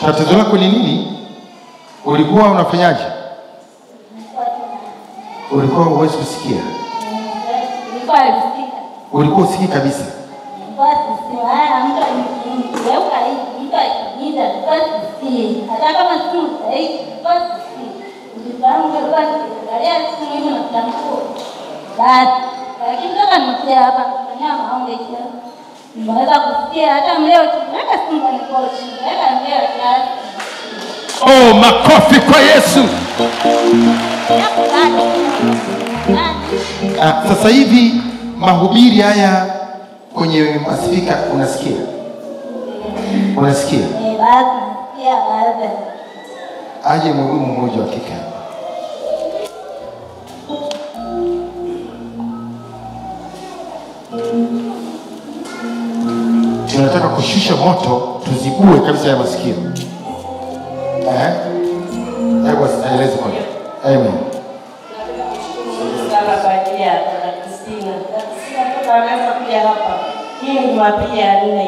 S1: Tatizo lako ni nini? Ulikuwa unafanyaje? Ulikuwa huwezi kusikia? Ulikuwa usikii kabisa? Oh, makofi kwa Yesu. Sasa hivi mahubiri haya kwenye maspika unasikia? Unasikia? Aje mhudumu mmoja wa kike. Tunataka kushusha moto, tuzigue kabisa ya masikio. Hebu aeleze kwa. Amen.
S8: Anaanza kuja hapa. Hii ni Jumapili ya 4.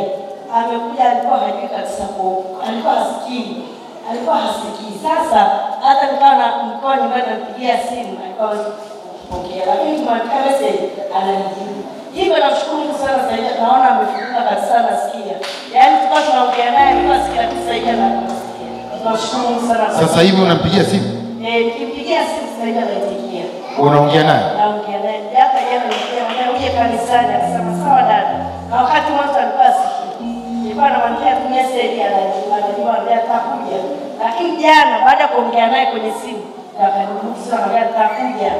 S8: Amekuja, alikuwa hajui kabisa kuokoka. Alikuwa hasikii. Sasa hata nilikuwa nyumbani nampigia simu, alikuwa kupokea. Lakini kumwambia message ananijibu. Hivyo namshukuru Mungu sana zaidi. Naona amefunguka kabisa, nasikia. Yaani tulikuwa tunaongea naye, alikuwa asikia kabisa zaidi na anasikia. Tunashukuru Mungu sana.
S1: Sasa hivi unampigia simu?
S8: Nikimpigia simu zaidi anaitikia.
S1: Unaongea naye?
S8: Naongea naye. Hata yeye ananiambia uje kanisani, akasema sawa dada. Na wakati mwanzo alikuwa asikii. Nilikuwa namwambia tu message ananiambia atakuja. Lakini jana baada ya kuongea naye kwenye simu, akaniuliza anambia atakuja.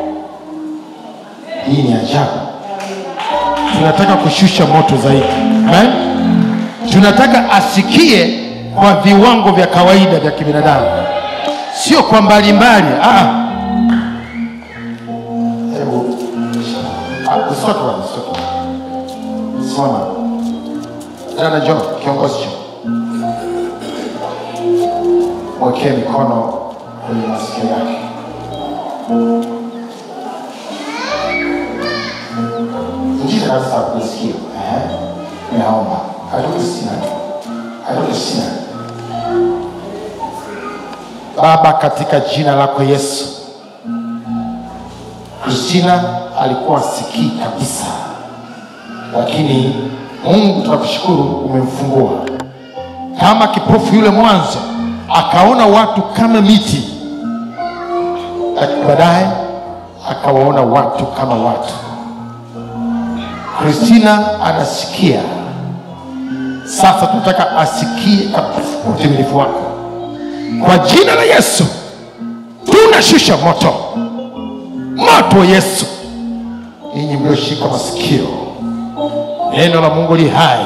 S1: Hii ni ajabu. Tunataka kushusha moto zaidi. Tunataka asikie kwa viwango vya kawaida vya kibinadamu, sio kwa mbalimbali. Hebu usitoke. Simama. Dada John, kiongozi John. Mwekee mikono kwenye masikio yake. Ingiza kabisa kusikia. Naomba. Karibu sana. Baba, katika jina lako Yesu. Christina alikuwa sikii kabisa, lakini Mungu tunakushukuru umemfungua. Kama kipofu yule mwanzo akaona watu kama miti, baadaye akawaona watu kama watu. Christina anasikia. Sasa tunataka asikie kabisa utimilifu wako. Kwa jina la Yesu tunashusha moto, moto wa Yesu. Ninyi mlioshika masikio, neno la Mungu li hai,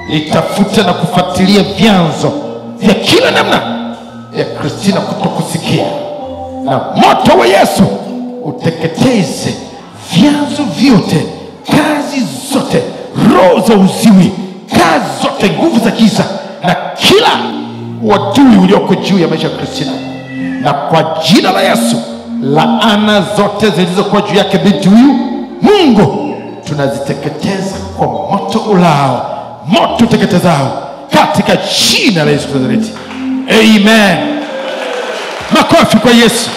S1: litafute na kufuatilia vyanzo vya kila namna ya Kristina kutokusikia, na moto wa Yesu uteketeze vyanzo vyote, kazi zote, roho za uziwi, kazi zote, nguvu za giza na kila wadui ulioko juu ya maisha ya Kristina. Na kwa jina la Yesu, laana zote zilizokuwa juu yake binti huyu, Mungu tunaziteketeza kwa moto ulao, moto uteketezao, katika jina la Yesu Nazareti. Amen. Makofi kwa Yesu.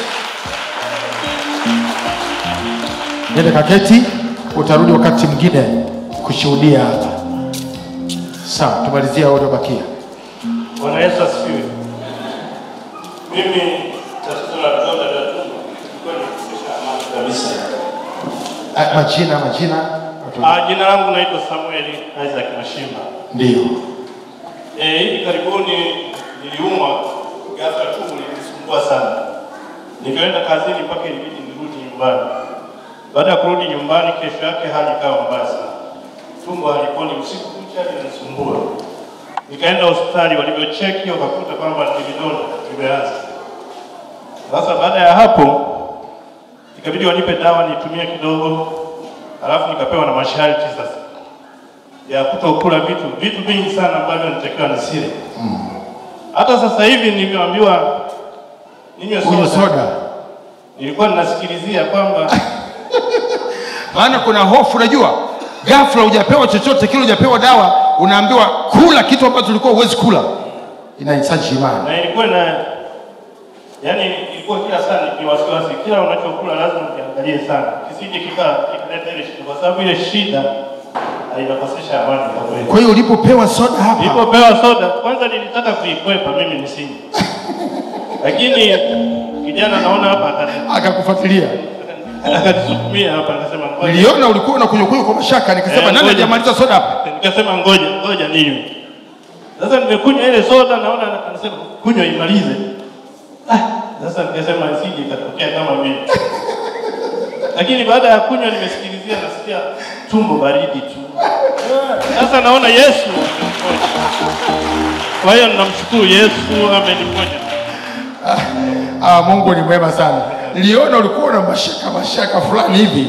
S1: Nenda kaketi, utarudi wakati mwingine kushuhudia hapa. Sawa, tumalizia wote bakia.
S3: Bwana Yesu asifiwe. Mimi tatizo la donda la tumbo ilikuwa ni kusisha amani kabisa.
S1: Majina.
S3: Jina langu naitwa Samuel Isaac Mashimba.
S1: Ndio.
S3: Hivi karibuni niliumwa, ghafla tumbo lilinisumbua sana. Nikaenda kazini mpaka ilibidi nirudi nyumbani. Baada ya kurudi nyumbani, kesho yake hali ikawa mbaya sana. Tumbo haliponi, usiku kucha linanisumbua. Nikaenda hospitali, walivyocheki wakakuta kwamba ni vidonda vimeanza. Sasa baada ya hapo ikabidi wanipe dawa nitumie kidogo, alafu nikapewa na masharti sasa ya kutokula vitu vingi sana ambavyo nitakiwa nisile. Hata sasa hivi nilivyoambiwa ninywe soda, nilikuwa ninasikilizia kwamba
S1: maana kuna hofu, unajua ghafla hujapewa chochote kile, hujapewa dawa, unaambiwa kula kitu ambacho ulikuwa huwezi kula. Inahitaji imani.
S3: Na ilikuwa ilikuwa kila saa ni wasiwasi, kila unachokula lazima ukiangalie sana, kisije kikaleta ile shida, kwa sababu ile shida inakosesha amani kwa kweli.
S1: Kwa hiyo ulipopewa soda hapa,
S3: nilipopewa soda kwanza nilitaka kuikwepa mimi nisinywe, lakini kijana naona hapa akakufuatilia, akatusukumia hapa, akasema ngoja. Niliona ulikuwa unakunywa kwa mashaka, nikasema nani hajamaliza soda hapa? Nikasema ngoja ninywe. Sasa nimekunywa ile soda, naona anasema kunywa imalize. Sasa nikasema isije ikatokea kama mimi. Lakini baada ya kunywa nimesikilizia, nasikia tumbo baridi tu. Sasa naona Yesu. Kwa hiyo ninamshukuru Yesu ameniponya.
S1: Mungu ni mwema sana. Niliona ulikuwa na mashaka fulani hivi.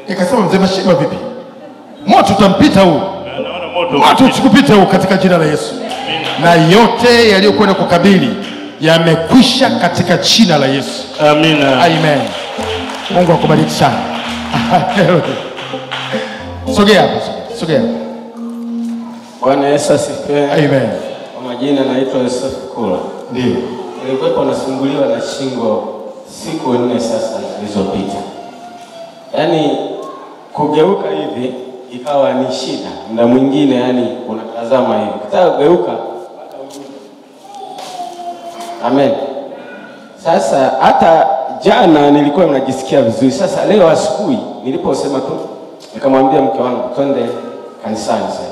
S1: Nikasema mzee Mashimba vipi? Moto utampita huu.
S3: Naona
S1: moto usikupite huu katika jina la Yesu. Na yote yaliyokwenda kukabili yamekwisha katika jina la Yesu.
S3: Amina.
S1: Amen. Mungu akubariki sana. Sogea hapo, sogea.
S5: Bwana Yesu asifiwe.
S1: Amen.
S5: Kwa majina naitwa Yosef Kula.
S1: Ndio.
S5: Nilikuwa nasumbuliwa na shingo siku 4 sasa zilizopita. Yaani kugeuka hivi ikawa ni shida. Muda mwingine unatazama hivi. Ukitaka kugeuka Amen. Sasa hata jana nilikuwa najisikia vizuri. Sasa leo asubuhi niliposema tu nikamwambia mke wangu twende kanisani sasa.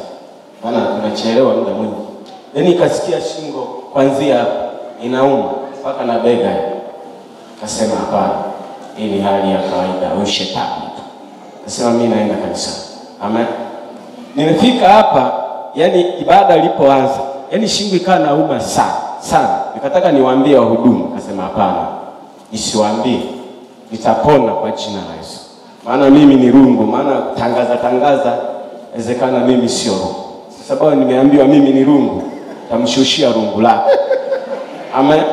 S5: Maana tunachelewa muda mwingi. Yaani nikasikia shingo kuanzia inauma mpaka na bega. Akasema hapana. Hii ni hali ya kawaida, au shetani tu. Akasema mimi naenda kanisani. Amen. Nimefika hapa, ibada ilipoanza, shingo ikawa nauma sana. Nikataka niwaambie wahudumu, akasema hapana. Nisiwaambie. Nitapona kwa jina la Yesu. Maana mimi ni rungu, maana tangaza inawezekana mimi sio rungu. Kwa sababu nimeambiwa mimi ni rungu, tamshushia rungu lako. Amen.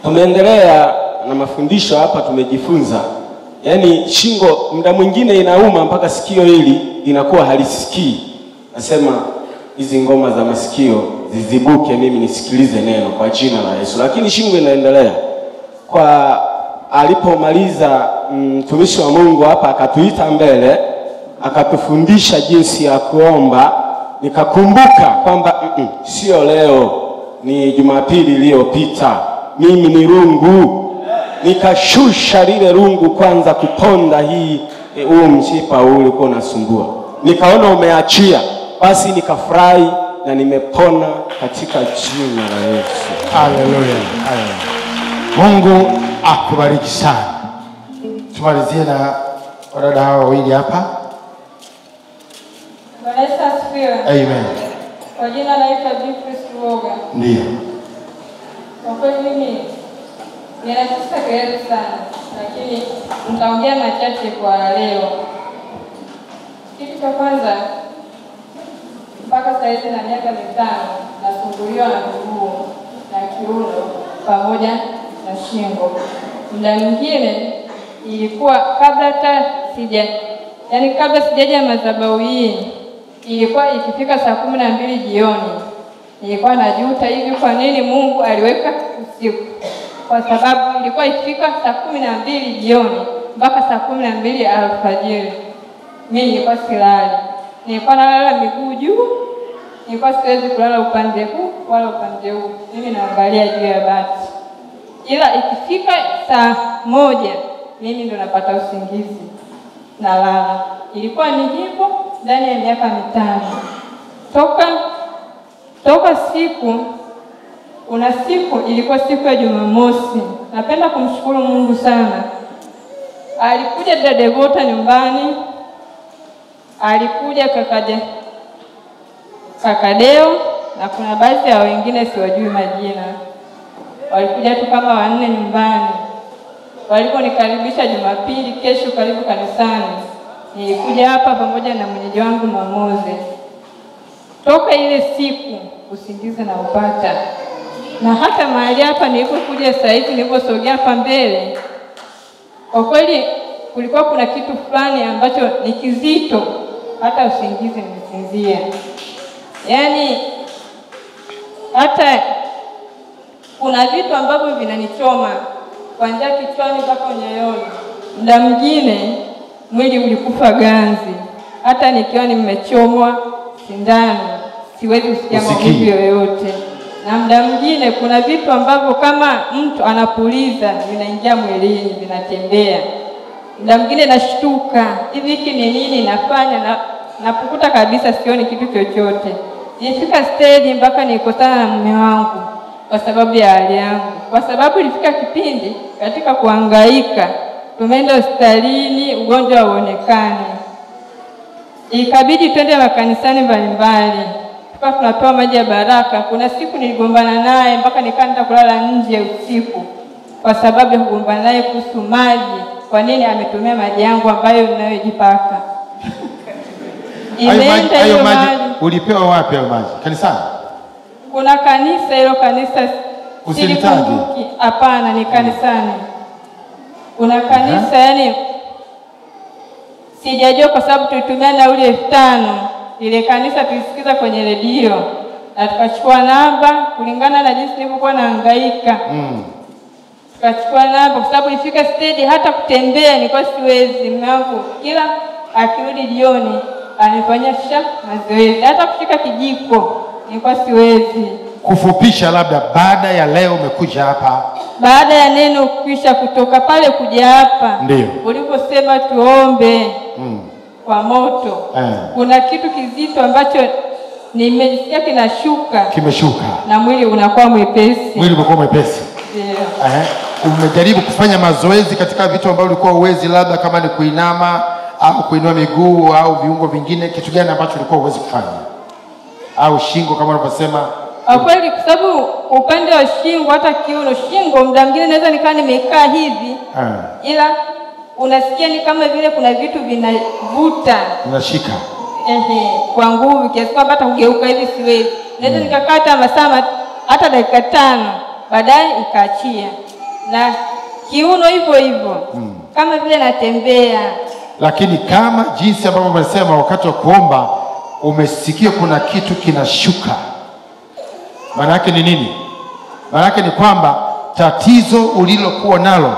S5: Tumeendelea na mafundisho hapa, tumejifunza shingo muda mwingine inauma mpaka sikio hili linakuwa halisikii. Nasema hizi ngoma za masikio zizibuke, mimi nisikilize neno kwa jina la Yesu. Lakini shingo inaendelea. Kwa alipomaliza mtumishi wa Mungu hapa akatuita mbele, akatufundisha jinsi ya kuomba, nikakumbuka kwamba sio leo, ni Jumapili iliyopita. Mimi ni rungu. Nikashusha lile rungu kwanza kuponda huu mshipa ulikuwa unasumbua. Nikaona umeachia. Basi nikafurahi na nimepona katika jina la Yesu.
S1: Haleluya. Mungu akubariki sana. Tumalizie na wadada hawa wawili hapa.
S9: Bwana Yesu asifiwe.
S1: Amen.
S9: Kwa jina naitwa Beatrice Ruoga.
S1: Ndio.
S9: Kwa kweli mimi ninataka kelele sana, lakini nitaongea machache kwa leo. Kitu cha kwanza, mpaka sasa hivi na miaka 5 nasumbuliwa na miguu na kiuno pamoja na shingo. Muda mwingine ilikuwa kabla kabla sijaja madhabahu hii, ilikuwa ikifika saa 12 jioni nilikuwa najuta hivi kwa nini Mungu aliweka usiku. Kwa sababu ilikuwa ikifika saa 12 jioni mpaka saa 12 alfajiri mimi nilikuwa silali. Nilikuwa nalala miguu juu, nilikuwa siwezi kulala upande huu wala upande huu. Mimi naangalia juu ya bati. Ila ikifika saa 1 mimi ndo napata usingizi na lala. Ilikuwa ni hivyo ndani ya miaka 5. Toka kuna siku ilikuwa siku ya Jumamosi. Napenda kumshukuru Mungu sana. Alikuja dada Devota nyumbani. Alikuja Kakadeo na kuna baadhi ya wengine siwajui majina. Walikuja tu kama 4 nyumbani. Waliponikaribisha Jumapili, kesho karibu kanisani. Nilikuja hapa pamoja na mwenyeji wangu Mamoze. Toka ile siku usingizi na upata. Na hata mahali hapa nilipokuja sasa hivi niliposogea hapa mbele, kwa kweli kulikuwa kuna kitu fulani ambacho ni kizito, hata usingizi nimesinzia. Yaani hata kuna vitu ambavyo vinanichoma kuanzia kichwani mpaka nyoyoni. Muda mwingine mwili ulikufa ganzi. Hata nikiwa nimechomwa sindano siwezi kusikia maumivu yoyote. Na muda mwingine kuna vitu ambavyo kama mtu anapuliza vinaingia mwilini, vinatembea. Muda mwingine nashtuka, hivi hiki ni nini nafanya, na napukuta kabisa sioni kitu chochote. Nilifika stage mpaka nilikosana na mume wangu kwa sababu ya hali yangu. Kwa sababu ilifika kipindi katika kuhangaika, tumeenda hospitalini, ugonjwa hauonekani. Ikabidi twende makanisani mbalimbali. Tukawa tunapewa maji ya baraka. Kuna siku niligombana naye mpaka nikaenda kulala nje usiku kwa sababu ya kugombana naye kuhusu maji. Kwa nini ametumia maji yangu ambayo ninayojipaka? Imeenda hiyo maji.
S1: Ulipewa wapi hayo maji? Kanisani?
S9: Kuna kanisa, hilo kanisa
S1: usilitaje.
S9: Hapana, ni kanisani. Kuna kanisa yani sijajua kwa sababu tulitumia nauli 5,000. Ile kanisa tulisikiza kwenye redio na tukachukua namba kulingana na jinsi nilivyokuwa nahangaika. Tukachukua namba kwa sababu ilifika stage hata kutembea nilikuwa siwezi. Mume wangu kila akirudi jioni anifanyia mazoezi. Hata kushika kijiko nilikuwa siwezi.
S1: Kufupisha, labda baada ya leo umekuja hapa,
S9: baada ya neno kisha kutoka pale kuja hapa,
S1: ndio
S9: uliposema tuombe kwa moto, kuna kitu kizito ambacho nimejisikia kinashuka,
S1: kimeshuka
S9: na mwili unakuwa mwepesi.
S1: Mwili unakuwa mwepesi.
S9: Ndio.
S1: Umejaribu kufanya mazoezi katika vitu ambavyo ulikuwa uwezi, labda kama ni kuinama au kuinua miguu au viungo vingine, kitu gani ambacho ulikuwa uwezi kufanya? Au shingo kama unavyosema?
S9: Kwa kweli kwa sababu upande wa shingo hata kiuno, shingo muda mwingine naweza nikaa nimekaa hivi, ila unasikia ni kama vile kuna vitu vinavuta,
S1: unashika
S9: kwa nguvu kiasi kwamba hata kugeuka hivi siwezi. Naweza nikakata masaa hata dakika 5 baadaye ikaachia. Na kiuno hivyo hivyo kama vile natembea.
S1: Lakini kama jinsi ambavyo umesema wakati wa kuomba umesikia kuna kitu kinashuka, maana yake ni nini? Maana yake ni kwamba tatizo ulilokuwa nalo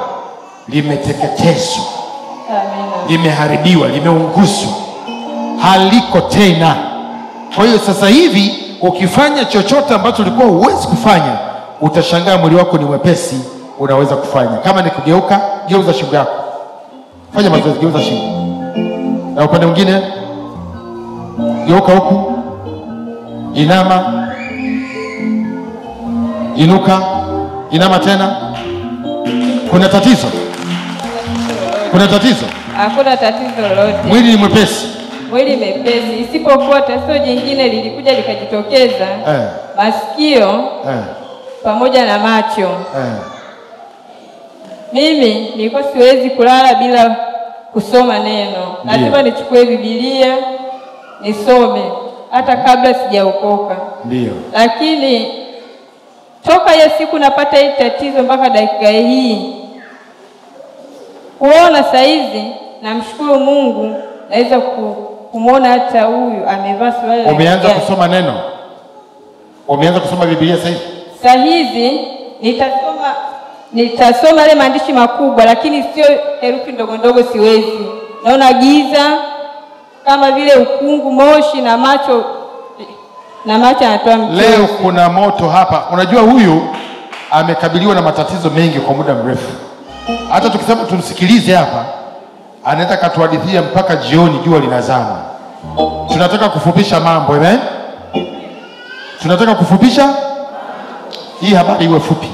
S1: limeteketezwa, limeharibiwa, limeunguzwa, haliko tena. Kwa hiyo sasa hivi ukifanya chochote ambacho ulikuwa huwezi kufanya, utashangaa mwili wako ni mwepesi, unaweza kufanya. Kama ni kugeuka, geuza shingo yako, fanya mazoezi, geuza shingo. Na upande mwingine geuka huku, Inama. Inuka. Inama tena. Kuna tatizo? Kuna tatizo?
S9: Hakuna tatizo lolote.
S1: Mwili ni mwepesi?
S9: Mwili mepesi, isipokuwa tatizo jingine lilikuja likajitokeza. Masikio pamoja na macho. Mimi nilikuwa siwezi kulala bila kusoma neno. Lazima nichukue Biblia nisome hata kabla sijaokoka.
S1: Ndio.
S9: Lakini toka hiyo siku napata hii tatizo mpaka dakika hii. Kuona saizi namshukuru Mungu, naweza kumuona hata huyu amevaa suruali.
S1: Umeanza kusoma neno? Umeanza kusoma Biblia sasa hivi?
S9: Sasa hizi nitasoma ile maandishi makubwa, lakini sio herufi ndogo ndogo, siwezi. Naona giza kama vile ukungu, moshi na macho yanatoa mchozi.
S1: Leo kuna moto hapa. Unajua huyu amekabiliwa na matatizo mengi kwa muda mrefu. Hata tukisema tumsikilize hapa, anaweza katuhadithia mpaka jioni jua linazama. Tunataka kufupisha mambo, amen? Tunataka kufupisha hii habari iwe fupi.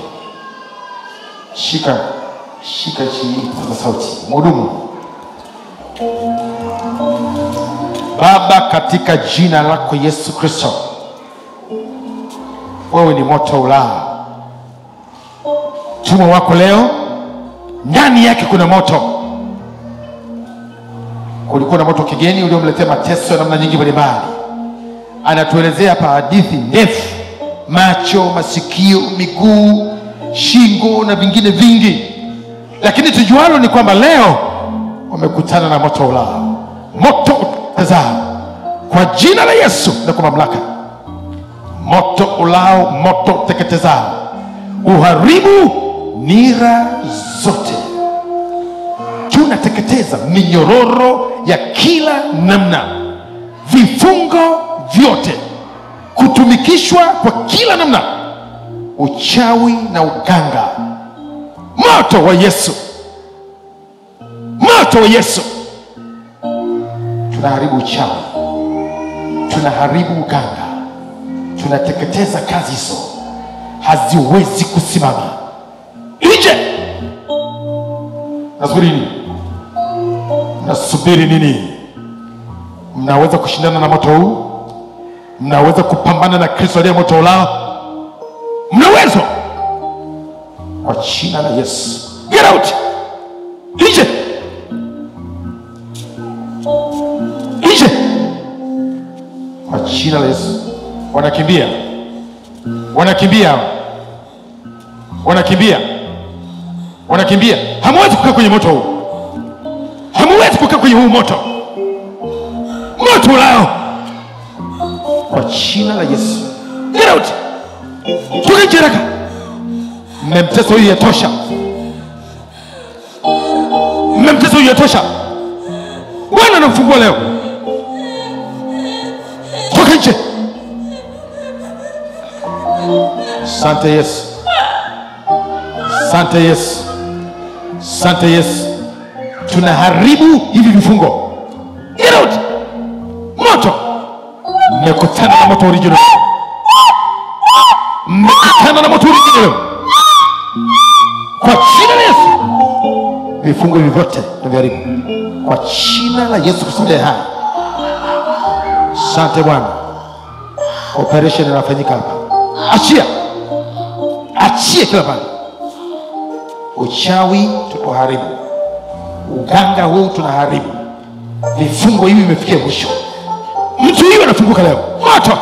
S1: Shika chini kwa sauti. Mhudumu. Baba, katika jina lako Yesu Kristo, wewe ni moto ulao. Mtumwa wako leo, ndani yake kuna moto. Kulikuwa na moto kigeni uliomletea mateso ya namna nyingi mbalimbali. Anatuelezea hapa hadithi ndefu, macho, masikio, miguu, shingo na vingine vingi. Lakini tujualo ni kwamba leo wamekutana na moto ulao. Moto utazao kwa jina la Yesu na kwa mamlaka. Moto ulao, moto teketezao, uharibu nira zote. Tunateketeza minyororo ya kila namna, vifungo vyote, kutumikishwa kwa kila namna, uchawi na uganga. Moto wa Yesu, moto wa Yesu. Tunaharibu uchawi, tunaharibu uganga, tunateketeza kazi hizo, haziwezi kusimama. Nje! Nasubiri nini? Nasubiri nini? Mnaweza kushindana na moto huu? Mnaweza kupambana na Kristo aliye moto ulao? Mnaweza. Kwa jina la Yesu. Get out! Nje! Nje! Kwa jina la Yesu. Wanakimbia. Wanakimbia. Wanakimbia. Wanakimbia. Hamwezi kukaa kwenye moto huu. Hamwezi kukaa kwenye huu moto. Moto ulao. Kwa jina la Yesu. Get out. Toka nje haraka. Mmemtesa huyu yatosha. Mmemtesa huyu yatosha. Bwana anamfungua leo. Toka nje. Asante Yesu. Asante Yesu. Asante Yesu. Tunaharibu hivi vifungo. Get out. Moto. Mmekutana na moto original. Mmekutana na moto original. Kwa jina la Yesu. Vifungo hivi vyote tunaviharibu. Kwa jina la Yesu Kristo hai. Asante Bwana. Operation inafanyika hapa. Achia. Achia kila pande. Uchawi tukoharibu. Uganga huu tunaharibu. Vifungo hivi vimefikia mwisho. Mtu huyu anafunguka leo. Moto.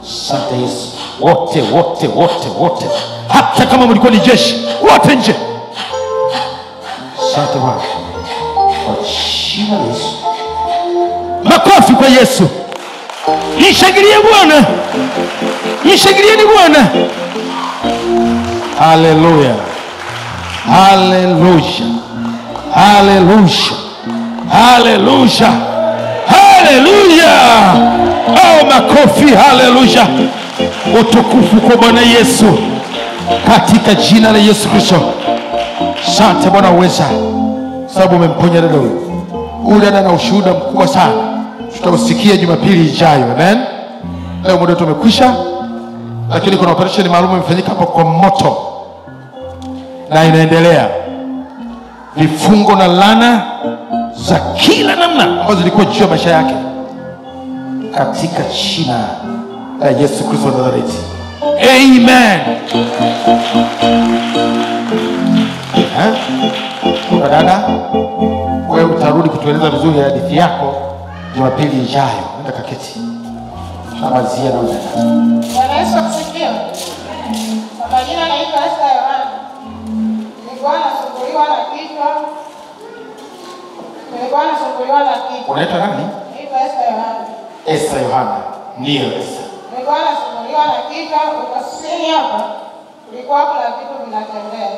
S1: Asante Yesu. Wote wote wote wote. Hata kama mlikuwa ni jeshi, wote nje. Asante Bwana. Kwa jina la Yesu. Makofi kwa Yesu. Mshangilie Bwana. Mshangilieni Bwana. Haleluya. Haleluya. Haleluya. Haleluya. Haleluya. Oh, makofi. Haleluya. Utukufu kwa Bwana Yesu. Katika jina la Yesu Kristo. Asante Bwana uweza. Sababu umemponya dada huyu. Huyu dada ana ushuhuda mkubwa sana. tutausikia Jumapili ijayo. Amen. Leo muda tumekwisha, lakini kuna operation maalum imefanyika hapo kwa moto na inaendelea. Vifungo na laana za kila namna ambazo zilikuwa juu ya maisha yake, katika jina la Yesu Kristo wa Nazareti. Amen. Dada, wewe utarudi kutueleza vizuri hadithi yako Jumapili ijayo. Nenda kaketi. Tunamalizia na dada.
S10: Bwana Yesu asifiwe. Kwa majina naitwa Esther Yohana. Nilikuwa nasumbuliwa na kichwa. Unaitwa nani? Naitwa Esther Yohana.
S1: Esther Yohana. Ndio Esther.
S10: Nilikuwa nasumbuliwa na kichwa, ukasini hapa. Kulikuwa kuna vitu vinatembea.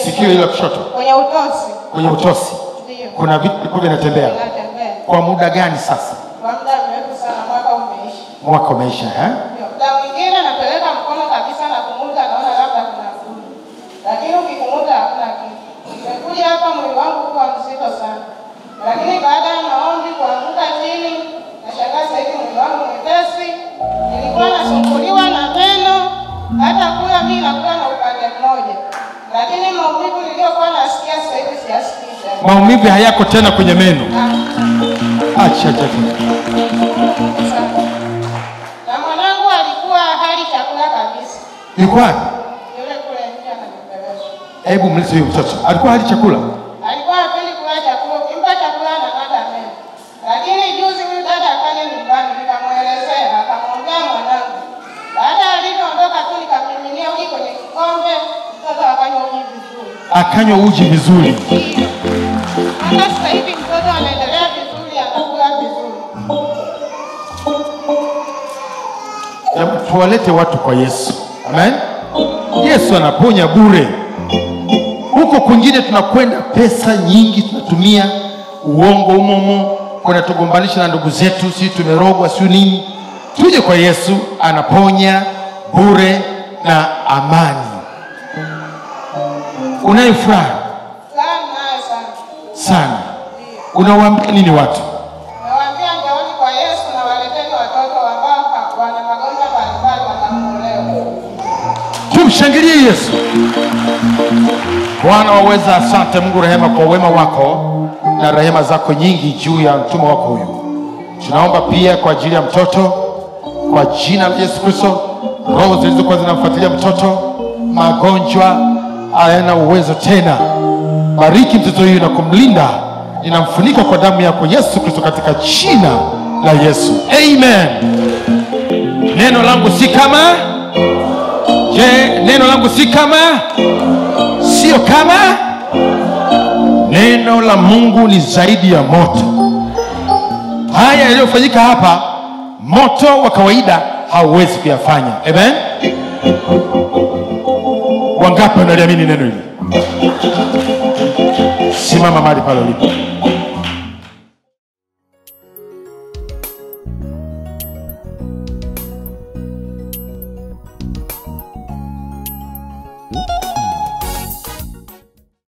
S1: Sikio ile kushoto.
S10: Kwenye utosi.
S1: Kwenye utosi.
S10: Ndio.
S1: Kuna vitu vinatembea. Kwa muda gani sasa?
S10: Kwa muda mrefu sana, mwaka umeisha.
S1: Mwaka umeisha,
S10: Ndio. Muda mwingine napeleka mkono kabisa na kumuta, naona labda kuna kitu. Lakini ukikumuta hakuna kitu. Nimekuja hapa mwili wangu kwa mzito sana. Lakini baada ya maombi kuanguka chini, nashangaa sasa hivi mwili wangu mwepesi. Nilikuwa nasumbuliwa na meno, hata kula mimi nakula na upande mmoja. Lakini maumivu niliyokuwa nasikia sasa hivi siyasikii tena.
S1: Maumivu hayako tena kwenye meno. Acha.
S10: Na mwanangu alikuwa hali chakula kabisa.
S1: Yuko wapi?
S10: Yule kule nje ananipeleka.
S1: Hebu mlete huyo mtoto. Alikuwa hali chakula?
S10: Alikuwa hapendi kula chakula, ukimpa chakula anang'ata meno. Lakini juzi huyu dada akaja nyumbani, nikamwelezea, akamwambia mwanangu. Baada alivyoondoka tu nikamiminia uji kwenye kikombe, mtoto akanywa uji vizuri.
S1: Akanywa uji vizuri.
S10: Hata sasa hivi mtoto anaendelea vizuri, anakula vizuri.
S1: Tuwalete watu kwa Yesu. Amen. Yesu anaponya bure. Huko kwingine tunakwenda pesa nyingi, tunatumia uongo umomo, kwenda tugombanisha na ndugu zetu, si tumerogwa si nini. Tuje kwa Yesu, anaponya bure na amani. Unaifurahi sana. Unawaambia nini watu?
S10: Nawaambia njooni kwa Yesu na waleteni watoto ambao wana magonjwa mbalimbali watakombolewa.
S1: Tumshangilie Yesu. Bwana waweza, asante Mungu rehema kwa wema wako na rehema zako nyingi juu ya mtume wako huyu. Tunaomba pia kwa ajili ya mtoto, kwa jina la Yesu Kristo, roho zilizokuwa zinamfuatilia mtoto, magonjwa hayana uwezo tena. Bariki mtoto huyu na kumlinda, ninamfunika kwa damu yako Yesu Kristo, katika jina la Yesu. Amen. Neno langu si kama, neno langu si kama, sio kama. Neno la Mungu ni zaidi ya moto. Haya yaliyofanyika hapa, moto wa kawaida hauwezi kuyafanya. Amen. Wangapi wanaliamini neno hili? Simama mahali pale ulipo.